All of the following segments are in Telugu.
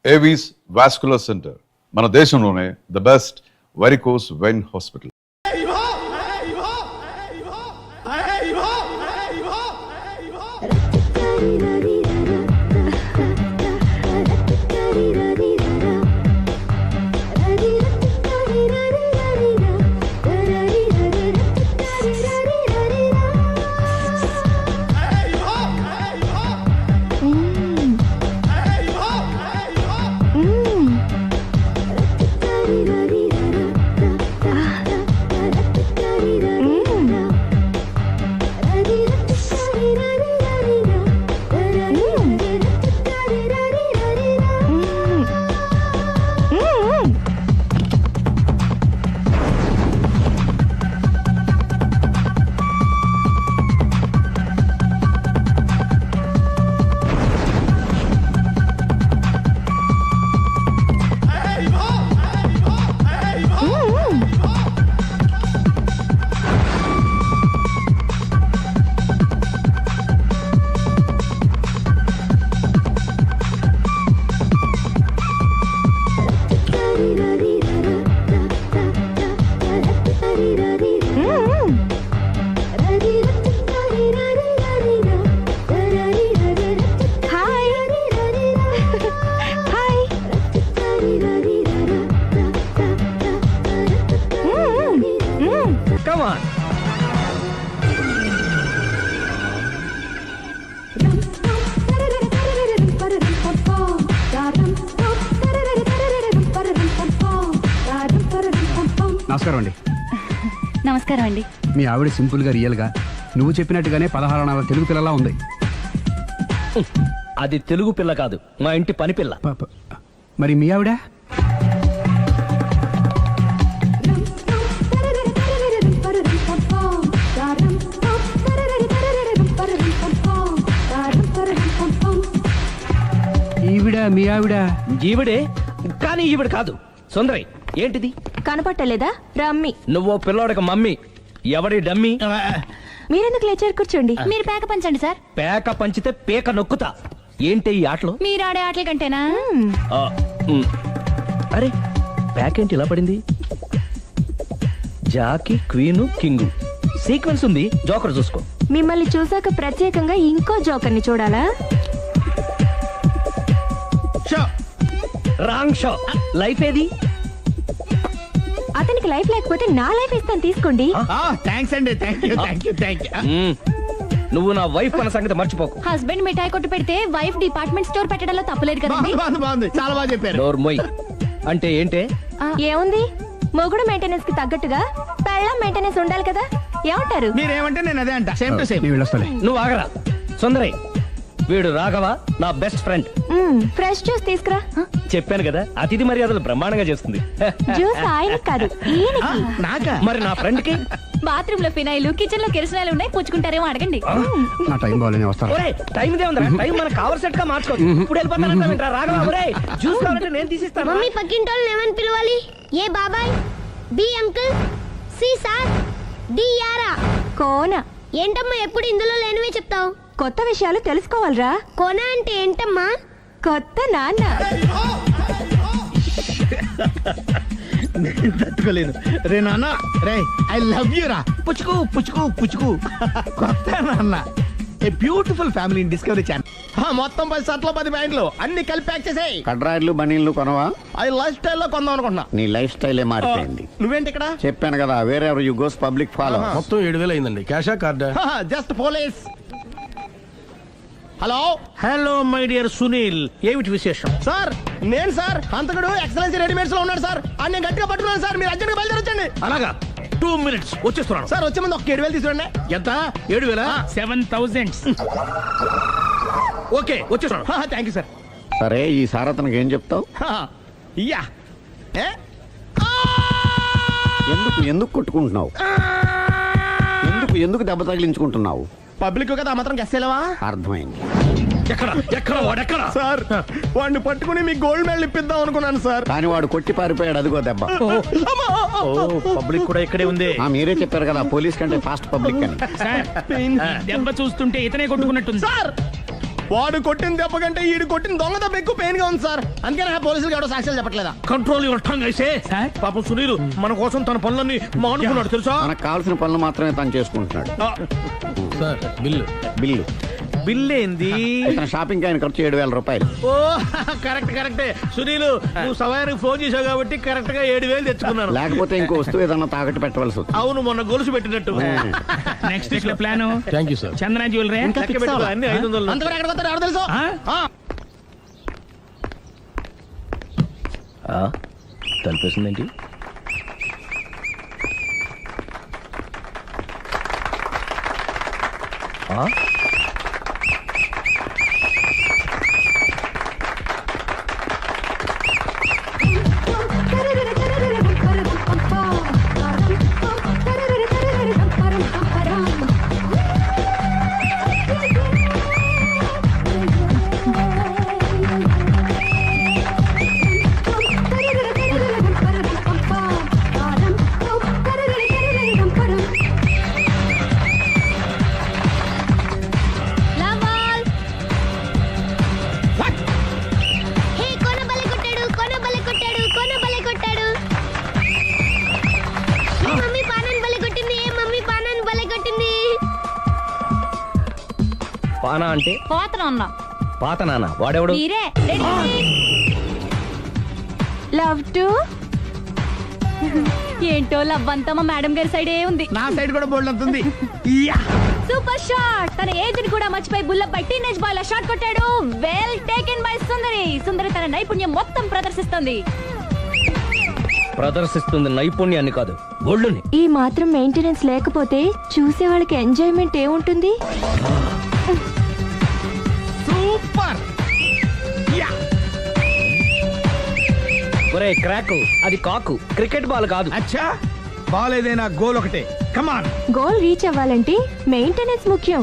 ఏవీస్ వాస్కులర్ సెంటర్ మన దేశంలోనే the best varicose vein hospital. నమస్కారం అండి. నమస్కారం అండి. మీ ఆవిడ సింపుల్ గా రియల్ గా నువ్వు చెప్పినట్టుగానే 16 అనాల తెలుగు పిల్లలా ఉంది. అది తెలుగు పిల్ల కాదు, మా ఇంటి పని పిల్ల. మరి మీ ఆవిడ? ఈవిడ మీ ఆవిడ? ఈవిడే, కానీ ఈవిడ కాదు. సుందరి, ఏంటిది కనపట్టలేదా? రమ్మి. నువ్వు పిల్లోడక మమ్మీ. ఎవడి డమ్మి? మీరెందుకు లేచారు? కూర్చోండి. మీరు పేక పంచండి సార్. పేక పంచితే పేక నొక్కుతా. ఏంటి ఈ ఆటలు? మీరు ఆడే ఆటల కంటేనా? అరే, పేక ఏంటి ఇలా పడింది? జాకి, క్వీను, కింగు సీక్వెన్స్ ఉంది. జోకర్ చూసుకో. మిమ్మల్ని చూసాక ప్రత్యేకంగా ఇంకో జోకర్ని చూడాలా? Wrong show. లైఫ్ ఏది? అతనికి లైఫ్ లేకపోతే నా లైఫ్ ఇస్తాను, తీసుకోండి. థ్యాంక్స్ అండి. నువ్వు నా వైఫ్ అన్న సంగతి మర్చిపోకు. హస్బెండ్ మిఠాయి కొట్టు పెడితే వైఫ్ డిపార్ట్మెంట్ స్టోర్ పెట్టడంలో తప్పలేదు కదండి. చాలా బాగా చెప్పారు. డోర్ మొయ్. అంటే ఏంటే? ఏముంది, మొగుడు మెయింటెనెన్స్ కి తగ్గట్టుగా పెళ్ళం మెయింటెనెన్స్ ఉండాలి కదా. ఏమంటారు? మీరేమంటే నేను అదే అంట. Same to same. నువ్వు ఆగరా. సుందరి, వీడు రాఘవ, నా బెస్ట్ ఫ్రెండ్. ఫ్రెష్ జ్యూస్ తీసుకురా. చెప్పాను కదా, అతిథి మర్యాదలు బ్రహ్మాండంగా చేస్తుంది. జ్యూస్ ఆయనకి కాదు, ఈయనకి. మరి నా ఫ్రెండ్ కి? బాత్రూమ్ లో ఫినాయిల్, కిచెన్ లో కిరసనాయిలు ఉన్నాయి, పుచ్చుకుంటారేమో అడగండి. నా టైం బాగాలేని వస్తారు. టైం ఇదే ఉందా? టైం మనకు కావర్ సెట్ గా మార్చుకోవచ్చు. ఇప్పుడు వెళ్ళిపోతానంటా రాఘవ. ఒరేయ్, జ్యూస్ కావాలంటే నేను తీసిస్తాను. మమ్మీ పక్కింటోళ్ళని ఏమని పిలవాలి? ఏ బాబాయ్, B uncle, C sir, D యారా. కోన. ఏంటమ్మా ఎప్పుడు ఇందులో లేనివే చెప్తావు? కొత్త విషయాలు తెలుసుకోవాలరా. కోన అంటే ఏంటమ్మా? కొత్త నాన్న. తట్టుకోలేదు రే నాన్న. రే ఐ లవ్ యూ రా. పుచ్చుకు పుచ్చుకు పుచ్చుకు. కొత్త నాన్న. A beautiful family in discovery channel. మొత్తం 10 షర్ట్లు 10 ప్యాంట్లు అన్ని కలిపి ప్యాక్ చేసేయ్. కడ్రాయిలు బనీళ్లు కొనవా? అది లైఫ్ స్టైల్ లో కొందాం అనుకుంటున్నా. నీ లైఫ్ స్టైలే మారిపోయింది. నువ్వేంటి ఇక్కడ? చెప్పాను కదా, వేరే ఎవరు యు గోస్ పబ్లిక్ ఫాలో. మొత్తం 7,000 అయిందండి. క్యాషా కార్డా? Just police. Hello hello my dear Sunil, ఏమిటి విశేషం? సార్, నేను సార్ హంతకుడు ఎక్సలెన్సీ రెడీమేడ్స్ లో ఉన్నాడు సార్. అని నేను గట్టిగా పట్టుకున్నాను సార్. మీరు అర్జెంట్గా బయలుదేరొచ్చండి. అలాగా, 2 minutes వచ్చేస్తున్నాను. సార్ వచ్చే ముందు ఒక 7,000 తీసుకురండి. ఎంత? 7,000? 7,000. ఓకే, వచ్చేస్తున్నాను. Thank you sir. సరే, ఈ సారతనకి ఏం చెప్తావు? ఇయ్యా. ఎందుకు ఎందుకు కొట్టుకుంటున్నావు? ఎందుకు దెబ్బ తగిలించుకుంటున్నావు? పబ్లిక్ కదా, మాత్రం గెస్సేలేవా? అర్థమైంది. ఎక్కడ వాడెక్కడ? సార్, వాడిని పట్టుకుని మీకు గోల్డ్ మెడల్ ఇప్పిద్దాం అనుకున్నాను సార్. కానీ వాడు కొట్టి పారిపోయాడు. అదిగో దెబ్బ. పబ్లిక్ కూడా ఇక్కడే ఉంది. మీరే చెప్పారు కదా, పోలీస్ కంటే ఫాస్ట్ పబ్లిక్ అని. దెబ్బ చూస్తుంటే ఇతనే కొట్టుకున్నట్టుంది సార్. వాడు కొట్టిన దెబ్బ కంటే ఈడు కొట్టిన దొంగ దెబ్బ ఎక్కువ పెయిన్ గా ఉంది సార్. అందుకని పోలీసులు ఎవడో సాక్ష్యాలు చెప్పట్లేదా? కంట్రోల్ యువర్ టంగ్ అయితే పాపం సునీల్ మన కోసం తన పనులన్నీ మానుకున్నాడు తెలుసా. మనకు కావాల్సిన పనులు మాత్రమే తను చేసుకుంటున్నాడు. బిల్లు బిల్ ఏంది? తన షాపింగ్ ఆయన ఖర్చు 7,000 రూపాయలు. ఓ కరెక్టే సునీల్, నువ్వు సమయానికి ఫోన్ చేసావు కాబట్టి కరెక్ట్ గా 7,000 తెచ్చుకున్నాను. లేకపోతే ఇంకో వస్తువు ఏదన్నా తాకట్టు పెట్టవలసి వస్తుంది. అవును, మొన్న గొలుసు పెట్టినట్టు. నెక్స్ట్ వీక్ లో plan. Thank you sir. Chandana jewellery ఇంకా లెక్క fix పెట్టుకో, అవ్వాలా? అన్ని 500. అంతవరకు ఎక్కడ పోతారో ఎవరు తెలుసు? తలిపేసిందేంటి? లవల్ హే కొన బలే కొట్టాడు, కొన బలే కొట్టాడు, కొన బలే కొట్టాడు. ఏ మమ్మీ పానాన్ని బలే కొట్టింది, ఏ మమ్మీ పానాన్ని బలే కొట్టింది. పానా అంటే పోతన అన్న పాత నాన్న. వాడెవడు? మీరే. లవ్ టు ఏంటో లవ్ అంతా మా మేడం గారి సైడే ఉంది. నా సైడ్ కూడా బోల్డ్ అంతుంది. Super shot. తన ఏజ్ ని కూడా మర్చిపోయి బుల్లప్ బై టీనేజ్ బాయ్ లా షాట్ కొట్టాడు. Well taken by Sundari. Sundari తన నైపుణ్యం మొత్తం ప్రదర్శిస్తుంది. ప్రదర్శిస్తుంది నైపుణ్యాన్ని కాదు, ఒళ్ళుని. ఈ మాత్రం మెయింటెనెన్స్ లేకపోతే చూసే వాళ్ళకి ఎంజాయ్మెంట్ ఏముంటుంది? సూపర్. ఒరే క్రాక్, అది కాకు, క్రికెట్ బాల్ కాదు. అచ్చా, బాల్ ఏదైనా గోల్ ఒకటే. కమాన్. గోల్ రీచ్ అవ్వాలంటే మెయింటెనెన్స్ ముఖ్యం.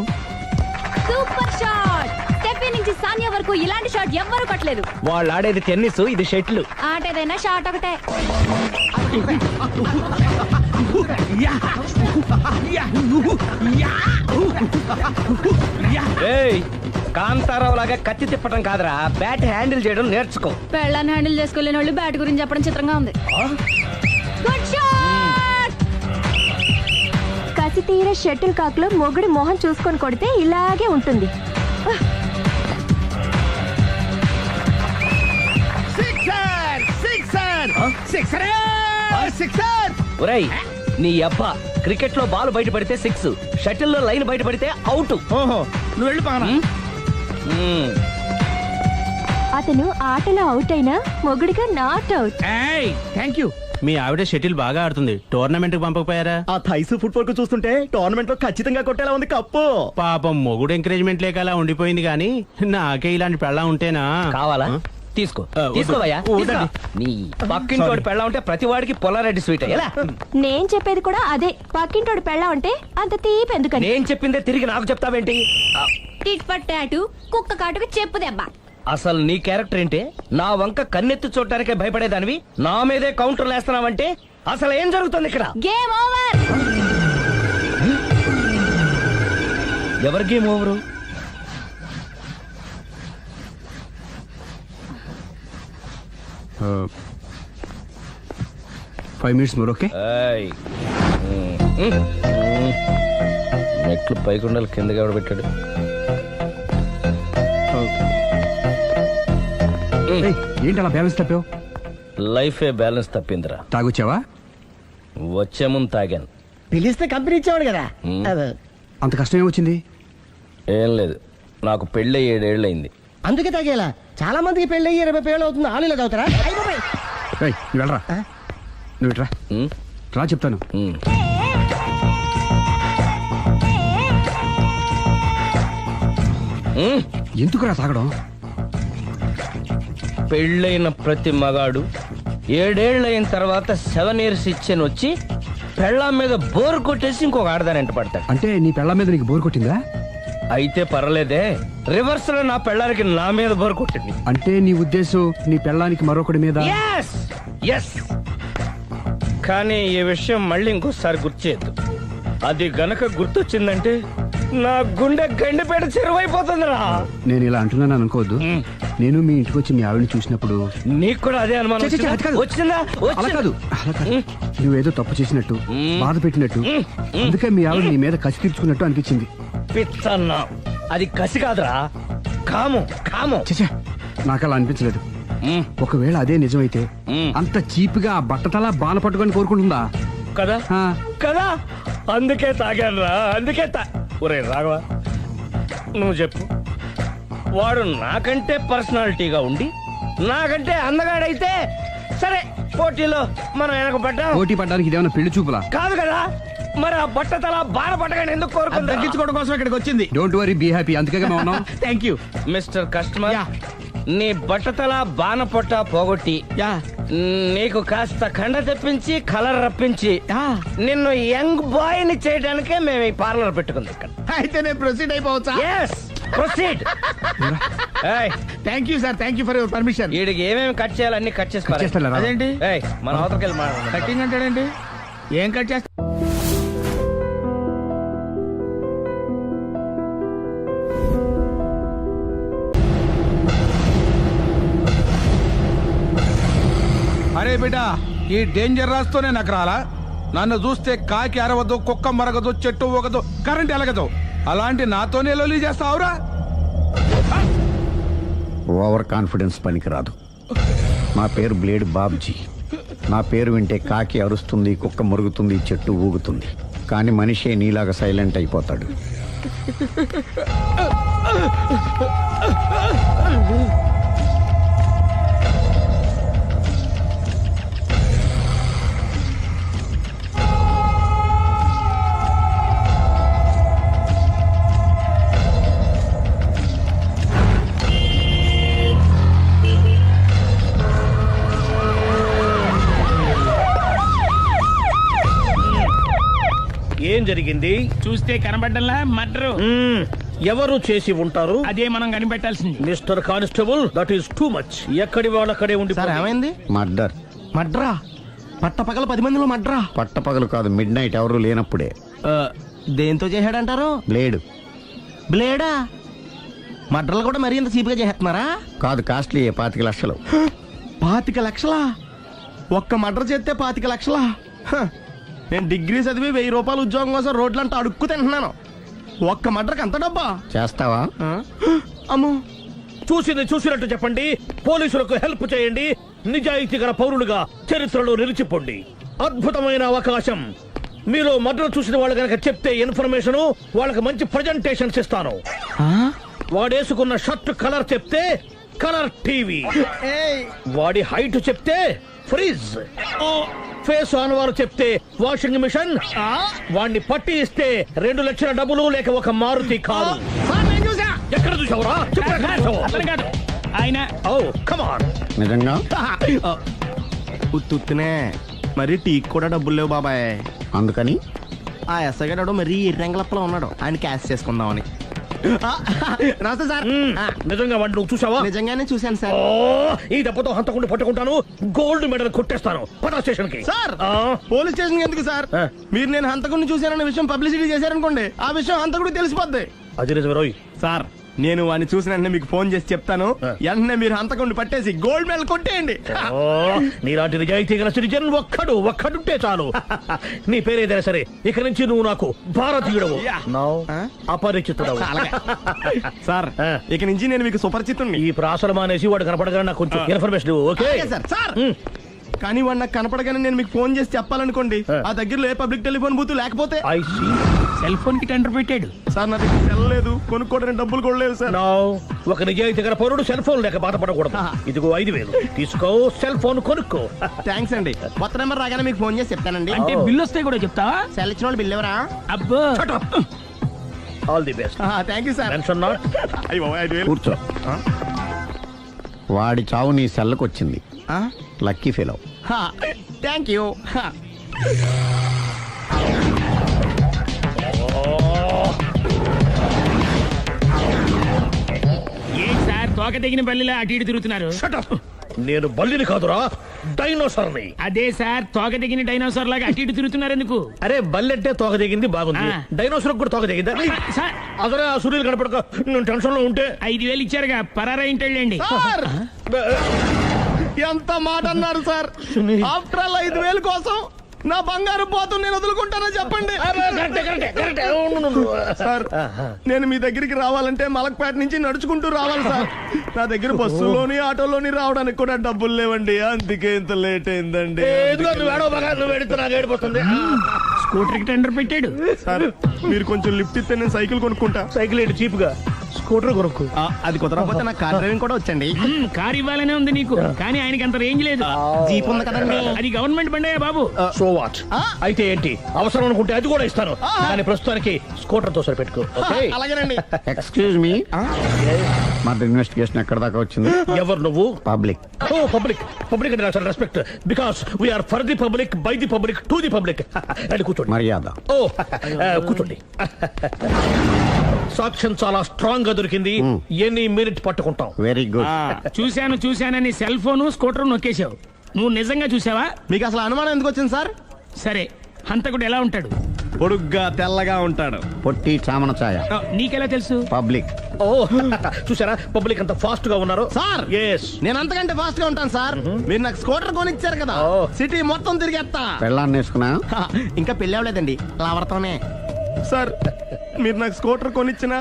Super shot. స్టెఫీ నుంచి సానియా వరకు ఇలాంటి షాట్ ఎవ్వరూ కొట్టలేదు. వాళ్ళు ఆడేది టెన్నిస్, ఇది షటిల్. ఆట ఏదైనా షాట్ ఒకటే. ఏయ్, కాంతారావు లాగా కత్తి తిప్పటం కాదురా, బ్యాట్ హ్యాండిల్ చేయడం నేర్చుకో. పెళ్ళాన్ని హ్యాండిల్ చేసుకోలేని వాళ్ళు బ్యాట్ గురించి చెప్పడం చిత్రంగా ఉంది. Good shot. కసి తీర షటిల్ కాక్ లో మొగుడి మొహం చూసుకొని కొడితే ఇలాగే ఉంటుంది. Sixer, sixer, sixer, sixer. ఒరేయ్, నీ అబ్బా క్రికెట్ లో బాల్ బయట పడితే 6, షటిల్ లో లైన్ బయట పడితే అవుట్. ఓహో, నువ్వు వెళ్ళి పానా. అతను ఆటలో అవుట్ అయినా మొగుడిగా నాట్ అవుట్. Thank you. మీ ఆవిడ షటిల్ బాగా ఆడుతుంది. టోర్నమెంట్ కి పంపకపోయారా? ఆ థైస్ ఫుట్బాల్ కు చూస్తుంటే టోర్నమెంట్ లో ఖచ్చితంగా కొట్టేలా ఉంది కప్పు. పాపం మొగుడు ఎంకరేజ్మెంట్ లేక అలా ఉండిపోయింది కానీ నాకే ఇలాంటి పెళ్ళ ఉంటేనా. కావాలా? తీసుకో, వద్దు. తీసుకోవయ్యా. వద్దండి. నీ పక్కింటోడి పెళ్ళ ఉంటే ప్రతి వాడికి పొలారెడ్డి స్వీట్. ఎలా? నేను చెప్పేది కూడా అదే. పక్కింటోడు పెళ్ళా ఉంటే అంత తీపి ఎందుకని? నేను చెప్పిందే తిరిగి నాకు చెప్తావేంటి? టిట్ పట్ టాటు, కుక్క కాటుకు చెప్పు దెబ్బ. అసలు నీ క్యారెక్టర్ ఏంటి? నా వంక కన్నెత్తి చూడటానికే భయపడేదానివి నా మీదే కౌంటర్లు వేస్తున్నావంటే అసలు ఏం జరుగుతుంది ఇక్కడ? Game over. ఎవరి game over? Five minutes more. Okay. ఏయ్. మెట్లు పైకుండలు కిందకి ఎవడ పెట్టాడు? ఏంటి అలా బ్యాలెన్స్ తప్పావు? లైఫే బ్యాలెన్స్ తప్పిందిరా. తాగొచ్చావా? వచ్చే ముందు తాగాను. పిలిస్తే కంపెనీ ఇచ్చేవాడు కదా. అంత కష్టం ఏమొచ్చింది? ఏం లేదు, నాకు పెళ్ళి 7 ఏళ్ళు అయింది. అందుకే తాగేలా. చాలా మందికి పెళ్ళి 20 ఏళ్ళు అవుతుంది. ఆలీలో తాగుతారా? రేయ్, నువ్వు వెళ్ళరా. నువ్వు ఇట్రా రా, చెప్తాను. ఎందుకురా తాగడం? పెళ్ళైన ప్రతి మగాడు 7 ఏళ్ళు అయిన తర్వాత 7 years ఇచ్చాను వచ్చి పెళ్ళాం మీద బోర్ కొట్టేసి ఇంకొక ఆడదాని ఎంట పడతాడు. అంటే నీ పెళ్ళ మీద నీకు బోర్ కొట్టిందా? అయితే పర్లేదే, రివర్స్ లో నా పెళ్ళానికి నా మీద బోర్ కొట్టింది. అంటే నీ ఉద్దేశం నీ పెళ్ళానికి మరొకటి మీద? Yes! Yes! కానీ ఈ విషయం మళ్ళీ ఇంకోసారి గుర్తు చేయొద్దు. అది గనక గుర్తొచ్చిందంటే నా గుండె గండిపేట చెరువైపోతుందిరా. నేను ఇలా అంటున్నాను అనుకోవద్దు. నేను మీ ఇంటికి వచ్చి మీ ఆవిడని చూసినప్పుడు నీకు కూడా అదే అనుమానం ఛీ, ఛీ, ఛీ, అది కాదు. వచ్చిందా? అలా కాదు నువ్వేదో తప్పు చేసినట్టు బాధ పెట్టినట్టు అందుకే మీ ఆవిడ నీ మీద కసి తీర్చుకున్నట్టు అనిపించింది. పిచ్చన్నా, అది కసి కాదురా, కాము కాము. చచ్చా నాకు అలా అనిపించలేదు. ఒకవేళ అదే నిజమైతే అంత చీప్ గా బట్టతలా బాణ పట్టుకొని కోరుకుంటుందా? కదా ఆ, కదా, అందుకే తాగాను రా, అందుకే ఒరే రాఘవ, నువ్వు చెప్పు, వాడు నాకంటే పర్సనాలిటీగా ఉండి నాకంటే అందగాడైతే సరే, పోటీలో మనం వెనక పడ్డాం. పోటీ పడ్డానికి ఇదేమన్నా పెళ్లి చూపులా? కాదు కదా, మరి ఆ బట్టతల బాణ పట్టగానే ఎందుకు కోరుకుందా? తగ్గించుకోవడం కోసం ఇక్కడికి వచ్చింది. Don't worry, be happy. అందుకే మేము ఉన్నాం. Thank you. మిస్టర్ కస్టమర్, నీ బట్టతల బాణ పొట్ట పోగొట్టి యా నీకు కాస్త కండ తెప్పించి కలర్ రప్పించి నిన్ను యంగ్ బాయ్ ని చేయడానికే మేము ఈ పార్లర్ పెట్టుకుంది ఇక్కడ. అయితే నేను ప్రొసీడ్ అయిపోవచ్చా? Yes, proceed. ఏయ్, thank you sir, thank you for your permission. వీడికి ఏమేమి కట్ చేయాలి అన్ని కట్ చేసి పారేయ్. చేస్తారా? అదేంటి ఏయ్, మన అవతలకి వెళ్ళి మాట్లాడదాం. కటింగ్ అంటాడేంటి? ఏం కట్ చేస్తా? అరే బిడ్డ, ఈ డేంజర్ రాస్తూనే నాకు రాలా? నన్ను చూస్తే కాకి అరవదు, కుక్క మరగదు, చెట్టు ఊగదు, కరెంట్ ఎలగదు. అలాంటి నాతోనే లొల్లి చేస్తావురా? ఓవర్ కాన్ఫిడెన్స్ పనికిరాదు. నా పేరు బ్లేడ్ బాబ్జీ. నా పేరు వింటే కాకి అరుస్తుంది, కుక్క మురుగుతుంది, చెట్టు ఊగుతుంది. కానీ మనిషే నీలాగా సైలెంట్ అయిపోతాడు. ఏం జరిగింది? చూస్తే కనబడ్డంలా మర్డర్. ఎవరు చేసి ఉంటారు? అదే మనం కనిపెట్టాల్సింది. Mister constable, that is too much. ఎక్కడి వాళ్ళక్కడే ఉండి సార్ ఏమైంది? మర్డర్. మడ్రా పట్ట పగల 10 మందిలో మడ్రా. పట్టపగలు కాదు, మిడ్ నైట్ ఎవరు లేనప్పుడే. దేంతో చేశాడంటారు? బ్లేడ్. బ్లేడా? మడ్రలు కూడా మరీ ఇంత చీప్ గా చేస్తున్నారా? కాదు, కాస్ట్లీ 25 లక్షలు. 25 లక్షలా? ఒక్క మడ్ర చేస్తే 25 లక్షలా? హ, నేను డిగ్రీ చదివి 1000 రూపాయలు ఉద్యోగం కోసం రోడ్లంతా అడుక్కు తింటున్నాను. ఒక్క మడ్రకి అంత డబ్బా? చేస్తావా? అమ్మో, చూసింది చూసినట్టు చెప్పండి. పోలీసులకు హెల్ప్ చేయండి. నిజాయితీ గల పౌరులుగా చరిత్రలో నిలిచిపోండి. అద్భుతమైన అవకాశం. మీలో మర్డర్ చూసిన వాళ్ళు కనుక చెప్తే ఇన్ఫర్మేషన్, వాళ్ళకి మంచి ప్రజెంటేషన్స్ ఇస్తాను. వాడేసుకున్న షర్ట్ కలర్ చెప్తే కలర్ టీవీ, వాడి హైట్ చెప్తే ఫ్రిజ్, ఫేస్ ఆన్ వారు చెప్తే వాషింగ్ మిషన్, వాడిని పట్టి ఇస్తే 2 లక్షల డబ్బులు లేక ఒక మారుతి కారు. ఎక్కడ చూసావురా? ఆయన ఓ కమ్ ఆన్. నిజంగా? ఉత్తునే మరి టీకి కూడా డబ్బులు లేవు బాబాయ్. అందుకని ఆ ఎస్ఐ గారు మరీ ఎర్రంగలప్పలో ఉన్నాడు, ఆయన క్యాష్ చేసుకుందామని. నమస్తే సార్. నిజంగా వాడిని నువ్వు చూసావా? నిజంగానే చూశాను సార్. ఈ దెబ్బతో హంతకుండా పట్టుకుంటాను, గోల్డ్ మెడల్ కొట్టేస్తాను. పద స్టేషన్ కి. సార్, పోలీస్ స్టేషన్ ఎందుకు సార్? మీరు నేను హంతకుడిని చూశానన్న విషయం పబ్లిసిటీ చేశారనుకోండి, ఆ విషయం హంతకుడికి తెలిసిపోద్ది. అది నిజమే రోయ్. సార్, నేను వాడిని చూసిన వెంటనే మీకు ఫోన్ చేసి చెప్తాను. వెంటనే మీరు హంతకుడిని పట్టేసి గోల్డ్ మెడల్ కొట్టేయండి. నీలాంటి నిజాయితీ గల సిటిజన్ ఒక్కడుంటే చాలు. నీ పేరేదైనా సరే, ఇక నుంచి నువ్వు నాకు భారతీయుడవు, అపరిచితుడవు. సార్, ఇక నుంచి నేను మీకు సుపరిచితుణ్ణి. ఈ ప్రాసలు మానేసి వాడు కనపడగానే నాకు కొంచెం ఇన్ఫర్మేషన్ ఇవ్వు, ఓకే? సార్, కానీ వాడు నాకు కనపడగానే నేను మీకు ఫోన్ చేసి చెప్పాలనుకోండి, ఆ దగ్గరలో ఏ పబ్లిక్ టెలిఫోన్ బూత్ లేకపోతే. I see. సెల్ ఫోన్ కి టెండర్ పెట్టాడు సార్. నా దగ్గర సెల్ లేదు, కొనుక్కోవడానికి డబ్బులు కూడా లేదు సార్. Now, ఒక నిజాయితీ గల పౌరుడు సెల్ ఫోన్ లేక బాధపడకూడదు. ఇదిగో 5,000 తీసుకో, సెల్ ఫోన్ కొనుక్కో. థ్యాంక్స్ అండి. కొత్త నెంబర్ రాగానే మీకు ఫోన్ చేసి చెప్తానండి. అంటే బిల్ వస్తే కూడా చెప్తావా? సెల్ ఇచ్చిన వాళ్ళు బిల్ ఎవరా? అబ్బో, all the best. Thank you sir. Tension not. కూర్చో. వాడి చావు నీ సెల్లకు వచ్చింది. Lucky fellow. Thank you. ఏంటి సార్, తోక తెగిన బల్లిలా అటు ఇటు తిరుగుతున్నారు? నేను బల్లిని కాదురా, డైనోసార్ని. అదే సార్ తోక దిగిన డైనోసార్ లాగా అటు ఇటు తిరుగుతున్నారు ఎందుకు? అరే బల్లెట్టే తోక దిగింది బాగుంది, డైనోసార్ కూడా తోక దిగిందా? సార్ అదరే ఆ సునీల్ కనపడక నేను టెన్షన్ లో ఉంటే 5,000 ఇచ్చారుగా పరారా ఇంటండి. సార్ ఎంత మాట అన్నారు సార్? ఆఫ్టర్ ఆల్ 5,000 కోసం నా బంగారు పోతు నేను వదులుకుంటానో చెప్పండి. సార్ నేను మీ దగ్గరికి రావాలంటే మలక్పేట నుంచి నడుచుకుంటూ రావాలి సార్. నా దగ్గర బస్సులోని ఆటోలోని రావడానికి కూడా డబ్బులు లేవండి, అందుకే ఇంత లేట్ అయిందండి. స్కూటర్ కి టెండర్ పెట్టాడు. సార్ మీరు కొంచెం లిఫ్ట్ ఇస్తే నేను సైకిల్ కొనుక్కుంటా. సైకిల్ ఏంటి చీప్ గా, స్కూటర్ కొనుక్కు. అది కుదరకపోతే నాకు కార్ డ్రైవింగ్ కూడా వచ్చండి. కార్ ఇవ్వాలనే ఉంది నీకు, కానీ ఆయనకి అంత రేంజ్ లేదు. జీప్ ఉంది కదండి. అది గవర్నమెంట్ బండే బాబు. So what? అయితే ఏంటి, అవసరం అనుకుంటే అది కూడా ఇస్తాను, కానీ ప్రస్తుతానికి స్కూటర్ తో సరిపెట్టుకో. అలాగేనండి. ఎక్స్క్యూజ్ మీ, మన ఇన్వెస్టిగేషన్ ఎక్కడ దాకా వచ్చింది? ఎవరు నువ్వు? పబ్లిక్. ఓ పబ్లిక్. పబ్లిక్ అంటే నాకు respect, because we are for the public, by the public, to the public. అది కూర్చోండి. మర్యాద. ఓ కూర్చోండి. సాక్ష్యం చాలా స్ట్రాంగ్ గా దొరికింది, ఎన్ని మినిట్ పట్టుకుంటాం. Very good. చూశానని సెల్ ఫోన్ స్కూటర్ నొక్కేశావు. నువ్వు నిజంగా చూసావా? మీకు అసలు అనుమానం ఎందుకు వచ్చింది సార్? సరే, హంతకుడు ఎలా ఉంటాడు? పొడుగ్గా తెల్లగా ఉంటాడు. పొట్టి చామన ఛాయ. నీకెలా తెలుసు? పబ్లిక్. ఓ చూసారా పబ్లిక్ అంత ఫాస్ట్ గా ఉన్నారు. సార్ నేను అంతకంటే ఫాస్ట్ గా ఉంటాను సార్. మీరు నాకు స్కూటర్ కొనిచ్చారు కదా, సిటీ మొత్తం తిరిగేస్తా. పెళ్ళాన్ని వేసుకున్నా? ఇంకా పెళ్లి అవ్వలేదండి, లావర్తోనే. సార్ మీరు నాకు స్కూటర్ కొనిచ్చిన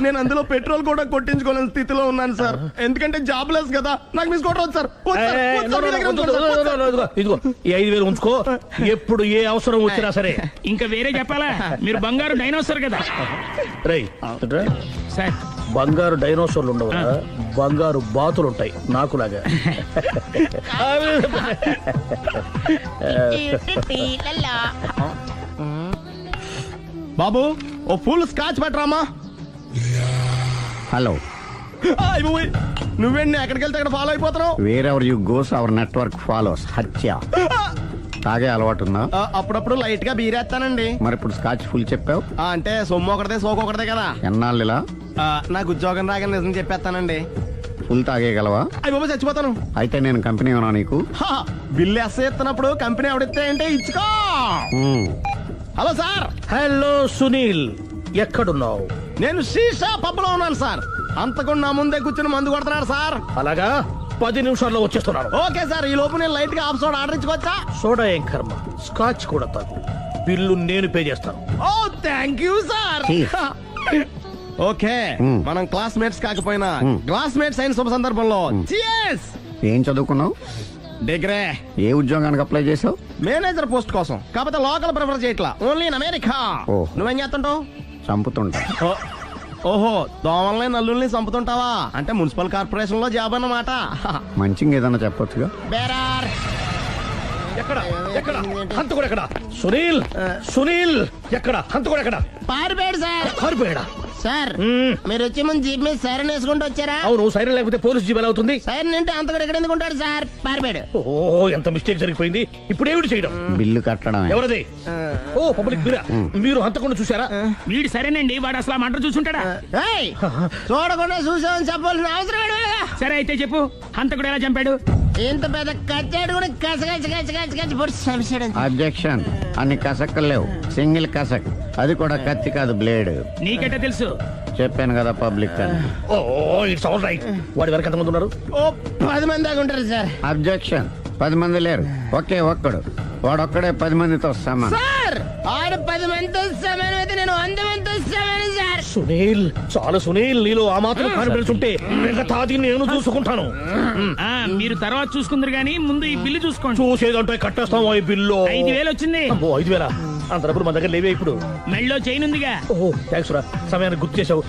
నేను అందులో పెట్రోల్ కూడా కొట్టించుకోలేని స్థితిలో ఉన్నాను సార్. ఎందుకంటే జాబ్ లెస్ కదా, నాకు మీ స్కూటర్ వద్దు సార్. ఇదిగో ఈ 5,000 ఉంచుకో, ఎప్పుడు ఏ అవసరం వచ్చినా సరే. ఇంకా వేరే చెప్పాలా? మీరు బంగారు డైనోసార్ కదా. రై సార్ బంగారు డైనోసార్లు ఉండవు, బంగారు బాతులు ఉంటాయి నాకులాగా. బాబు ఓ ఫుల్ స్కాచ్ పెట్టరామా. హలో. నువ్వేండి ఎక్కడికి వెళ్తే అక్కడ ఫాలో అయిపోతున్నావు? Wherever you goes our network follows. హత్య. తాగే అలవాటు ఉందా? అప్పుడప్పుడు లైట్ గా బీరేస్తానండి. మరి ఇప్పుడు స్కాచ్ ఫుల్ చెప్పావు అంటే సొమ్ము ఒకటిదే సోకు ఒకటిదే కదా. ఎన్నాళ్ళు ఇలా? నాకు ఉద్యోగం రాగానే నిజం చెప్పేస్తానండి. ఫుల్ తాగేయగలవా? అయ్యి బాబు చచ్చిపోతాను. అయితే నేను కంపెనీ ఉన్నా నీకు? బిల్లు ఎస్ ఎత్తినప్పుడు కంపెనీ ఎవడిస్తే అంటే ఇచ్చుకో. Hello sir. హలో సునీల్, ఎక్కడున్నావు? నేను శీషా పబ్ లో ఉన్నాను సార్. అంతకుండా నా ముందే కూర్చుని మందు కొడుతున్నాడు సార్. అలాగా, 10 నిమిషాల్లో వచ్చేస్తున్నాను. ఓకే సార్, ఈ లోపు నేను లైట్ గా హాఫ్ సోడా ఆర్డర్ ఇచ్చుకోవచ్చా? సోడా ఏం కర్మ, స్కాచ్ కూడా తాగు. బిల్లు నేను పే చేస్తాను. ఓ థ్యాంక్ యూ సార్. ఓకే మనం క్లాస్మేట్స్ కాకపోయినా క్లాస్మేట్స్ అయిన శుభ సందర్భంలో cheers. ఏం చదువుకున్నావు? డిగ్రీ. ఏ ఉద్యోగానికి అప్లై చేసావు? మేనేజర్ పోస్ట్ కోసం, కాకపోతే లోకల్ ప్రిఫర్ చేయట్లా, ఓన్లీ ఇన్ అమెరికా. నువ్వేం చేస్తుంటావు? చంపుతుంటా. ఓహో, దోమల్ని నల్లుల్ని చంపుతుంటావా? అంటే మున్సిపల్ కార్పొరేషన్ లో జాబ్ అన్నమాట. మంచిగా ఏదన్నా చెప్పొచ్చుగా. బేరార్. ఎక్కడ ఎక్కడ హంతకుడు ఎక్కడ? సునీల్, సునీల్ ఎక్కడ? హంతకుడు ఎక్కడ? పారిపోయాడు సార్. పారిపోయాడా? సార్ మీరు వచ్చే ముందు జీప్ మీద సైరన్ వేసుకుంటూ వచ్చారా? అవును, సైరన్ లేకపోతే పోలీస్ జీప్ ఎలా అవుతుంది? సైరన్ అంటే అంత కూడా ఎక్కడ ఎందుకు ఉంటాడు సార్? పారిపోయాడు. ఓ ఎంత మిస్టేక్ జరిగిపోయింది. ఇప్పుడు ఏమిటి చేయడం? బిల్లు కట్టడం. ఎవరది? ఓ పబ్లిక్ బిల్లా. మీరు హంతకుండా చూసారా? వీడు సరేనండి, వాడు అసలు మంట చూసుంటాడా? చూడకుండా చూసామని చెప్పాల్సిన అవసరం లేదు. సరే అయితే చెప్పు, హంతకుడు ఎలా చంపాడు? ఇంత పెద్ద కచ్చాడు కూడా కసగచ్చి పొడి. అబ్జెక్షన్. అన్ని కసక్కలు లేవు, సింగిల్ కసక్. అది కూడా కత్తి కాదు, బ్లేడ్. నీకెట్టా తెలుసు? చెప్పాను కదా పబ్లిక్ అని. Oh it's all right. వాడి వరకు ఎంతమంది ఉన్నారు? ఓ 10 మంది దాకా ఉంటారు సార్. అబ్జెక్షన్. 10 మంది లేరు, ఒకే ఒక్కడు. వాడొక్కడే 10 మందితో సమానం. సార్ ఆడు 10 మందితో సమానం అయితే నేను 100 మందితో సమానం సార్. సునీల్, చాలా సునీల్, నీలో ఆ మాత్రం కాన్ఫిడెన్స్ ఉంటే మిగతాది నేను చూసుకుంటాను. మీరు తర్వాత చూసుకుందరు గానీ ముందు ఈ బిల్లు చూసుకోండి. చూసేదంటే కట్టేస్తాం. ఈ బిల్లు 5,000 వచ్చింది. 5,000? అంత డబ్బులు మన దగ్గర లేవే ఇప్పుడు. మెళ్ళో చైన్ ఉందిగా. ఓహో థ్యాంక్స్ రా, సమయానికి గుర్తు చేసావు.